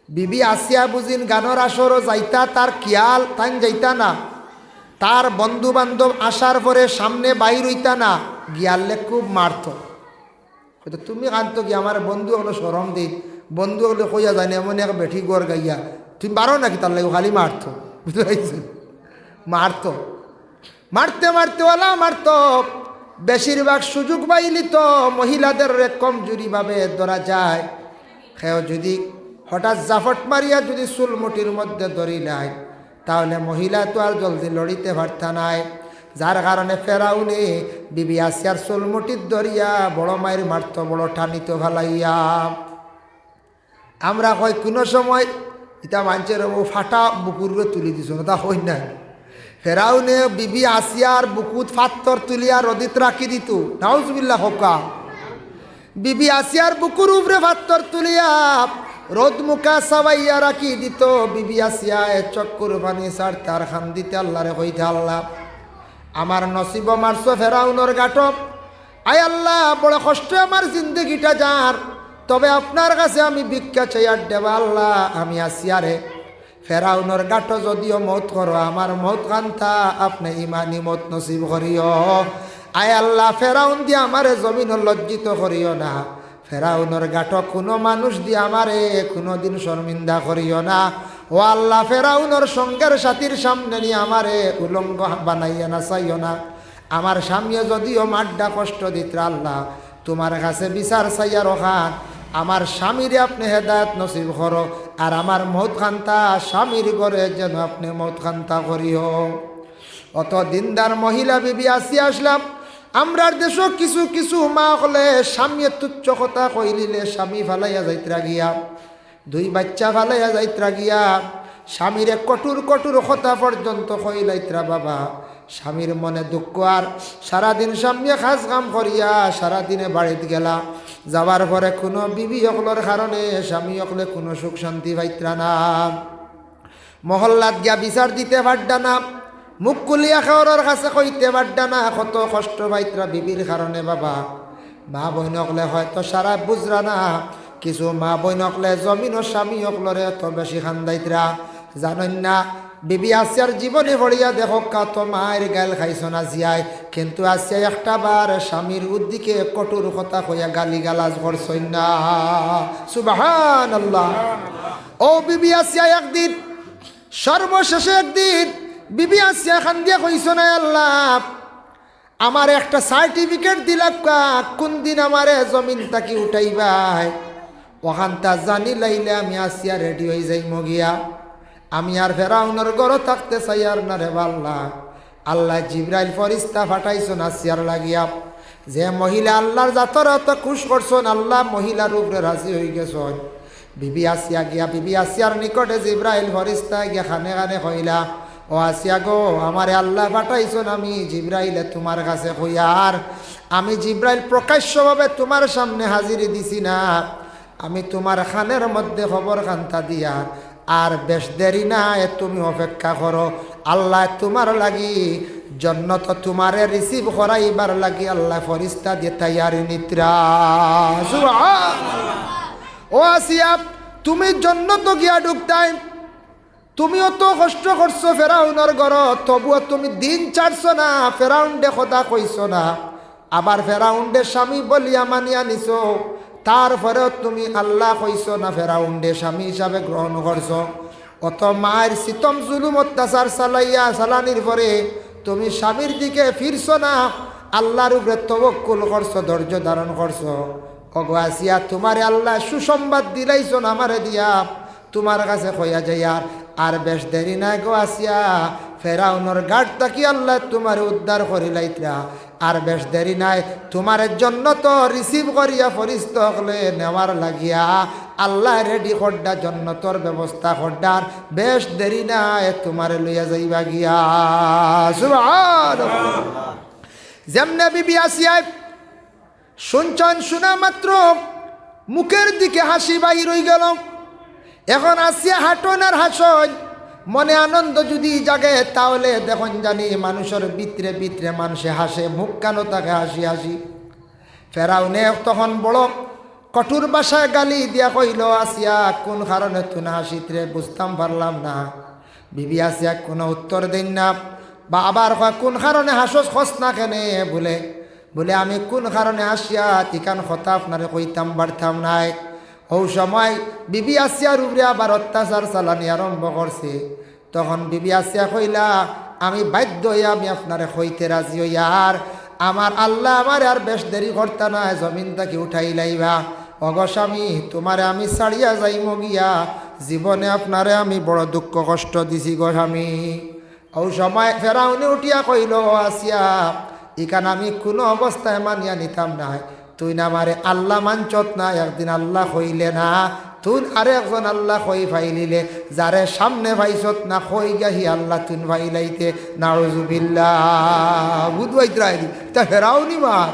A: বিবি আসিয়া বুঝিন গানের আসরও যাইতা তার কিয়াল তাই যাইতা না তার বন্ধু বান্ধব আসার পরে সামনে বাইর হইতা না গিয়ালে খুব মারত তুমি আনতো কি আমার বন্ধু হলো সরম দিন বন্ধু হলে কইয়া জানি এমন এক বেঠি গড় গাইয়া তুমি পারো নাকি তার লাগে খালি মারতো বুঝতে পারছি মারতো মারতে মারতে ওলা মারতো বেশিরভাগ সুযোগ পাইলি তো মহিলাদের কমজোরিভাবে ধরা যায় সেও যদি হঠাৎ জাফট মারিয়া যদি চুলমুটির মধ্যে ধরি নাই তাহলে মহিলা তো আর জলদি লড়িতে পারতা নাই যার কারণে ফেরাউনে বিবি আসিয়ার চুলমুটির ধরিয়া বড় মায়ের মারত বড় টানিত ভালাইয়া আমরা কয় কোনো সময় ইটা মানুষের ফাটা বুকুরে তুলি দিছ না তা হই নাই ফেরাউনে বিবি আসিয়ার বুকুত ফাত্তর তুলিয়া রদিত রাখি দিত নাউজুবিল্লাহ হকা বিবি আসিয়ার বুকুর উপরে ফাত্তর তুলিয়া রোদ মুখা সাবাইয়া রাখি দিত বিবি আসিয়া চক্কর পানি সার তার খান দিতে আল্লাহরে কইতে আল্লাহ আমার নসিব মারছ ফেরাউনের গাটক আয় আল্লাহ বড় কষ্ট আমার জিন্দগিটা যার তবে আপনার কাছে আমি ভিক্ষা চাইয়ার দেবা আল্লাহ আমি আসিয়ারে ফেরাউনের গাটো যদিও মত করো আমার মত কান্তা আপনি ইমানি মত নসিব করিও আয় আল্লাহ ফেরাউন দিয়ে আমারে জমিন লজ্জিত করিও না ফেরাউনের গাটো কোনো মানুষ দিয়ে আমারে কোনোদিন শর্মিন্দা করিও না ও আল্লাহ ফেরাউনের সঙ্গের সাথীর সামনে নিয়ে আমারে উলঙ্গ বানাইয়া না চাইও না আমার স্বামীও যদিও মাড্ডা কষ্ট দিত আল্লাহ তোমার কাছে বিচার চাইয়া রখান আমার স্বামীরে আপনি হেদায়ত নসিব করো আর আমার মৌত খান্তা স্বামীর ঘরে যেন আপনি মৌত খান্তা করিও অত দিনদার মহিলা বিবি আসি আসলাম আমরার দেশ কিছু কিছু মা হলে স্বামী তুচ্ছ কথা কইলিলে স্বামী ফালাইয়া যাইত্রা গিয়া দুই বাচ্চা ফালাইয়া যাইত্রা গিয়া স্বামীরে কঠোর কঠোর কথা পর্যন্ত কইলাইত্রা বাবা স্বামীর মনে দুঃখ আর সারাদিন স্বামী কাজ কাম করিয়া সারাদিনে বাড়িতে গেলা যাবার পরে কোনো বিবি অকলের কারণে স্বামী অকলে কোনো সুখ শান্তি পাইত্রা না মহল্লাত গিয়া বিচার দিতে পারডা না মুখ কুলিয়া খাওয়ার কাছে কইতে পারডা না কত কষ্ট পাইত্রা বিবির কারণে বাবা মা বইন অকলে হয়তো সারা বুঝরা না কিছু মা বইন অকলে জমিন ও স্বামী অকলরে এত বেশি খান্দাইত্রা জানেন না বিবি আসিয়ার জীবনে পড়িয়া দেখো কাত মায়ের গাল খাইছ না জিয়ায় কিন্তু আসিয়া একটা বার স্বামীর উদ্দিকে কঠোর কথা কইয়া গালি গালাজ করছই না সুবহানাল্লাহ ও বিবি আসিয়া একদিন সর্বশেষে একদিন বিবি আসিয়া খান দিয়া কইছ না আল্লাহ আমার একটা সার্টিফিকেট দিলাম কোন দিন আমারে জমিন তাকি উঠাইবাই ওখানটা জানি লাইলে আমি আসিয়া রেডি হয়ে যাই মগিয়া আমি আর ফেরাউনের ঘর থাকতে চাই আর না রে আল্লাহ আল্লাহ জিব্রাইল ফরিস্তা ফাটাইছন আসিয়ার লাগিয়া যে মহিলা আল্লাহর জাতর এত খুশ করছন আল্লাহ মহিলার উপরে রাজি হয়ে গেছন বিবি আসিয়া গিয়া বিবি আসিয়ার নিকটে জিব্রাইল ফরিস্তা গিয়া খানে খানে কইলা ও আসিয়া গো আমারে আল্লাহ পাঠাইছন আমি জিব্রাইলে তোমার কাছে কইয়ার আমি জিব্রাইল প্রকাশ্যভাবে তোমার সামনে হাজিরি দিছি না আমি তোমার খানের মধ্যে খবর খান্তা দিয়া আর বেশ দেরি না তুমি অপেক্ষা করো আল্লাহ তোমার লাগি জন্নত তোমারে রিসিভ করাইবার লাগি আল্লাহ ফরিস্তা দিয়ে তৈয়ারি নিত্রা ও আসিয়া তুমি জন্নত গিয়া ঢুকতাই তুমিও তো কষ্ট করছো ফেরাউনের ঘর তবুও তুমি দিন ছাড়ছো না ফেরাউন্ডে কথা কইছো না আবার ফেরাউন্ডে স্বামী বলিয়া মানিয়া নিছো তারপরেও তুমি আল্লাহ কইছো না ফেরাউন্ডে স্বামী হিসাবে গ্রহণ করছো অত মায়ের সিতম জুলুম অত্যাচার চালাইয়া চালানির পরে তুমি স্বামীর দিকে ফিরছো না আল্লাহর উপরে তওয়াক্কুল করছো ধৈর্য ধারণ করছো ওগো আসিয়া তোমারে আল্লাহ সুসংবাদ দিলাইছন আমারে দিয়া তোমার কাছে কইয়া যাইয়া আর বেশ দেরি নাই গো আসিয়া ফেরাউনের গাড় তাকি আল্লাহ তোমার উদ্ধার করিলাইতরা আর বেশ দেরি নাই তোমার জন্য তো রিসিভ করিয়া ফরিস্ত হলে নেওয়ার লাগিয়া আল্লাহ রেডি করডা জন্য তোর ব্যবস্থা করডার বেশ দেরি নাই তোমার লইয়া যাইবা গিয়া সুবহানাল্লাহ। যেমনে বিবি আসিয়া শুনছেন শোনা মাত্র মুখের দিকে হাসি বাহির হয়ে গেল। এখন আসিয়া হাঁটন আর হাসন মনে আনন্দ যদি জাগে তাহলে দেখুন জানি মানুষের ভিতরে ভিতরে মানুষে হাসে মুখ কেন তাকে হাসি হাসি। ফেরাউনে তখন বড় কঠোর ভাষায় গালি দিয়া কইল আসিয়া কোন কারণে তুই না হাসিতরে বুঝতাম পারলাম না। বিবি আসিয়া কোনো উত্তর দেন না বা আবার কয় কোন কারণে হাসস খস না কেনে বলে আমি কোন কারণে আসিয়া তিকান কথা আপনারে কইতাম পারতাম নাই। ও সময় বিবি আসিয়ার উপরে আবার অত্যাচার চালানি আরম্ভ করছে। তখন বিবি আসিয়া কইলা আমি বাধ্য হইয়া আমি আপনারে কইতে রাজি হইয়া আর আমার আল্লাহ আমার আর বেশ দেরি করতা না জমিন থেকে উঠাই লাইবা। অগ স্বামী তোমারে আমি ছাড়িয়া যাইম গিয়া জীবনে আপনারে আমি বড় দুঃখ কষ্ট দিছি গো স্বামী। ও সময় ফেরাউনে উঠিয়া কইল আসিয়া ইখান আমি কোনো অবস্থায় মানিয়া নিতাম না। তুই না মারে আল্লাহ মানচত না একদিন আল্লাহ হইলে না তুই আরে একজন আল্লাহ কই ফাইলিলে যারে সামনে ভাইছত না কই গাহি আল্লাহ তুই ভাইলাইতে নাউজুবিল্লাহ বুধবাইত্রাইলি তা ফেরাউনি মার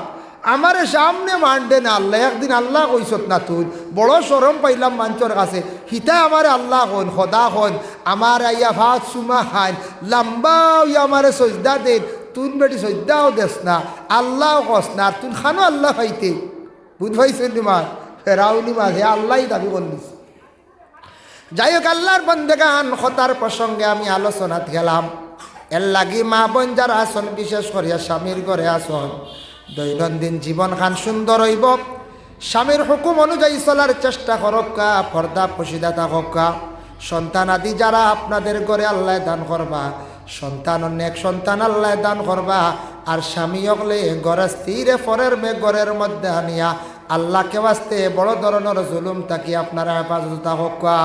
A: আমারে সামনে মানডে না আল্লাহ একদিন আল্লাহ কইছত না তুই বড় শরম পাইলাম মাঞ্চর কাছে হিতা আমারে আল্লাহ হন খোদা হন আমার আইয়া ভাত সুমা খান লম্বা আমারে সজদা দেন তুই বেটি সজ্জাও দেস না আল্লাহ কস না আর তুই খানো আল্লাহ পাইতে বুধ ভাইছেন মার ফেরাউনি মার হে আল্লাহ দাবি করলিস। যাই হোক আল্লাহর বন্দেগান খতার প্রসঙ্গে আমি আলোচনাত গেলাম। এর লাগি মা বোন যারা আসন বিশেষ করিয়া স্বামীর ঘরে আসন দৈনন্দিন জীবন খান সুন্দর হইব স্বামীর হুকুম অনুযায়ী চলার চেষ্টা করক্কা পর্দা পশিদা থাকা সন্তান আদি যারা আপনাদের ঘরে আল্লাহ দান করবা সন্তান অনেক সন্তান আল্লাহ দান করবা আর স্বামী হকলে ঘরে স্থিরে পরের ঘরের মধ্যে আনিয়া আল্লাহকে বাঁচতে বড় ধরনের জুলুম থাকি আপনারা হেফাজত থাকা।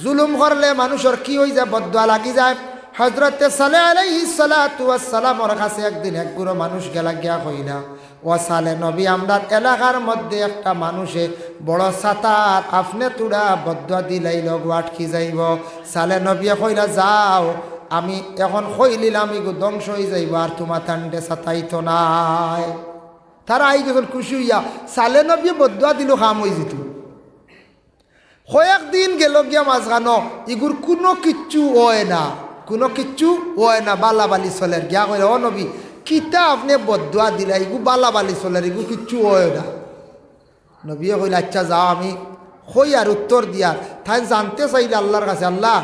A: জুলুম করলে মানুষের কি হয়ে যায় বদদুয়া লাগি যায়। হজরতে সালেহ আলাইহিস সালাতু ওয়াস সালামের কাছে একদিন এক গুরু মানুষ গেলা গিয়া কইলা ও সালে নবী আমরা এলাকার মধ্যে একটা মানুষে বড় সাতার আপনি তুড়া বদদুয়া দিলাই লগ আটকি যাইব। সালে নবী কইলা যাও আমি এখন কইলিলাম ইগো ধ্বংস হয়ে যাইব আর তোমার তান্ডে সাতাইতো নাই। তারা আই যখন খুশি হইয়া সালে নবী বদদুয়া দিল কাম হয়ে যেত। কয়েকদিন গেল গিয়া মাঝখানো ইগুর কোনো কিচ্ছু হয় না কোনো কিচ্ছু হয় না বালাবালি চলের গিয়া কইলে ও নবী কিতা আপনি বদদুয়া দিলা ইগু বালাবালি চলের ইগু কিচ্ছু হয় না। নবী কইলে আচ্ছা যাও আমি কই আর উত্তর দিয়ার তাই জানতে চাইলে আল্লাহর কাছে আল্লাহ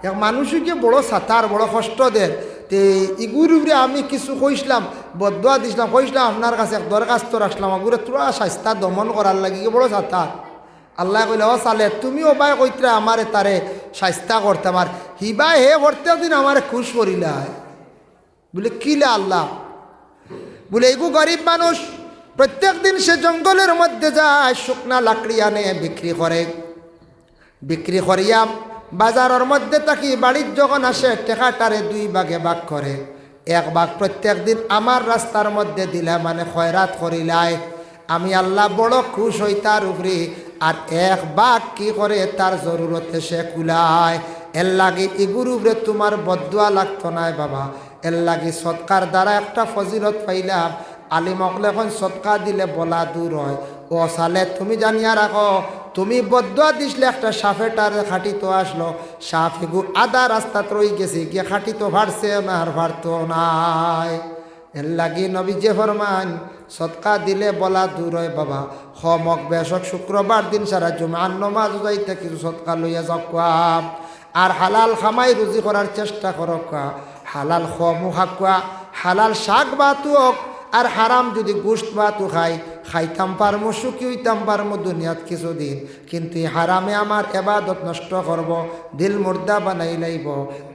A: এক মানুষকে বড় সাতার বড় কষ্ট দেন তে ইগুর উপরে আমি কিছু কইসলাম বদদুয়া দিছিলাম কইসলাম আপনার কাছে এক দরখাস্ত রাখলাম আগুরে তোরা স্বাস্থ্য দমন করার লাগি বড় সাতার। আল্লাহ কইলে ও সালে তুমি ওবাই কইতরা আমারে তারে স্বাস্থ্য করতাম আর হিবাই হে ভরতে দিন আমারে খুশ করিলা বলে কিলে আল্লাহ বলে এগু গরিব মানুষ প্রত্যেক দিন সে জঙ্গলের মধ্যে যায় শুকনা লাকড়ি আনে বিক্রি করিয়া বাজারের মধ্যে থাকি বাড়ির যখন আসে টেকাটারে দুই ভাগে ভাগ করে এক ভাগ প্রত্যেক দিন আমার রাস্তার মধ্যে দিলা মানে খয়রাত করিলাই আমি আল্লাহ বড় খুশ হই তার উপরে আর এক ভাগ কি করে তার জরুরতে সে কুলায়। এর লাগে এগুর উপরে তোমার বদদুয়া লাগতো নাই বাবা। এর লাগে সৎকার দ্বারা একটা ফজিলত পাইলাম আলিম অকলে এখন সৎকার দিলে বলা দূর হয়। ও সালে তুমি জানিয়া রাখো তুমি বদদুয়া দিসলে একটা সাফেটার খাটিতো আসলো সাফ এগু আধা রাস্তা রয়ে গেছে গিয়ে খাটিতো ভাড়ছে না আর ভাড়তো নাই। এর লাগি নবী যে ফরমান সৎকা দিলে বলা দূর হয় বাবা। হমক বেশক শুক্রবার দিন সারা জুমার নমাজ যাইতে কিছু সৎকা লইয়া যাওয়া আর হালাল খামাই রুজি করার চেষ্টা করকা হালাল খমু খাকুয়া হালাল শাক বাতু হোক আর হারাম যদি গোস্ত বাতু খাইতাম পারমো সুখী হইতাম পারমো দুনিয়াত কিছুদিন কিন্তু হারামে আমার এবাদত নষ্ট করব দিল মুর্দা বানাই লাইব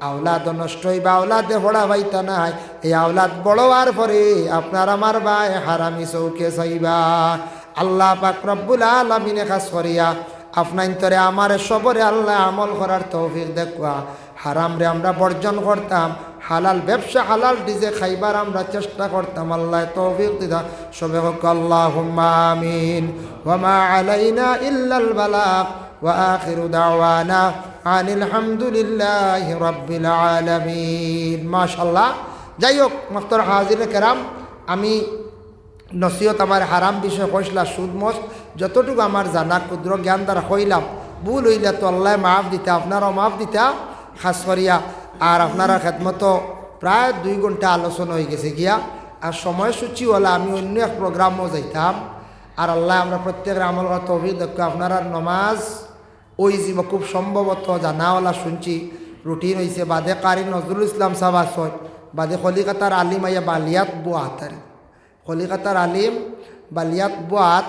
A: আওলাদ নষ্ট হইবা আওলাদে ভরা ভাইতা নাই এই আওলাদ বড় হওয়ার পরে আপনার আমার ভাই হারামি চৌকে চাইবা। আল্লাহ পাক রব্বুল আলামিনে খাস করিয়া আপনার তরে আমার সবরে আল্লাহ আমল করার তৌফিক দেখুয়া হারাম রে আমরা বর্জন করতাম, হালাল ব্যবসা হালাল ডিজে খাইবার আমরা চেষ্টা করতাম। আল্লাহ তৌফিক দিতা। সবে হোক আল্লাহুম্মা আমিন। ওয়া মা আলাইনা ইল্লাল বালাগ ওয়া আখিরু দাওয়ানা আনিল হামদুলিল্লাহি রাব্বিল আলামিন। মাশাআল্লাহ। যাই হোক মাস্টার হাজিরে কেরাম, আমি নসিহত আমার হারাম বিষয় কইসলা সুদ মস যতটুকু আমার জানা ক্ষুদ্র জ্ঞান দ্বারা হইলাম, ভুল হইলে তো আল্লাহ মাফ দিতা, আপনারাও মাফ দিতা খাস করিয়া। আর আপনারা খেদমত প্রায় 2 ঘন্টা আলোচনা হয়ে গেছে গিয়া। আর সময়সূচি হলে আমি অন্য এক প্রোগ্রামও যাইতাম। আর আল্লাহ আমরা প্রত্যেকের আমল করা তৌফিক দেখ। আপনারা নমাজ ওই জীব খুব সম্ভবত জানাওয়ালা শুনছি রুটিন হয়েছে। বাদে কারি নজরুল ইসলাম সাহেব আসয়, বাদে কলিকাতার আলিম আইয়া বালিয়াত বুয়াতারি, কলিকাতার আলিম বালিয়াত বুয়াত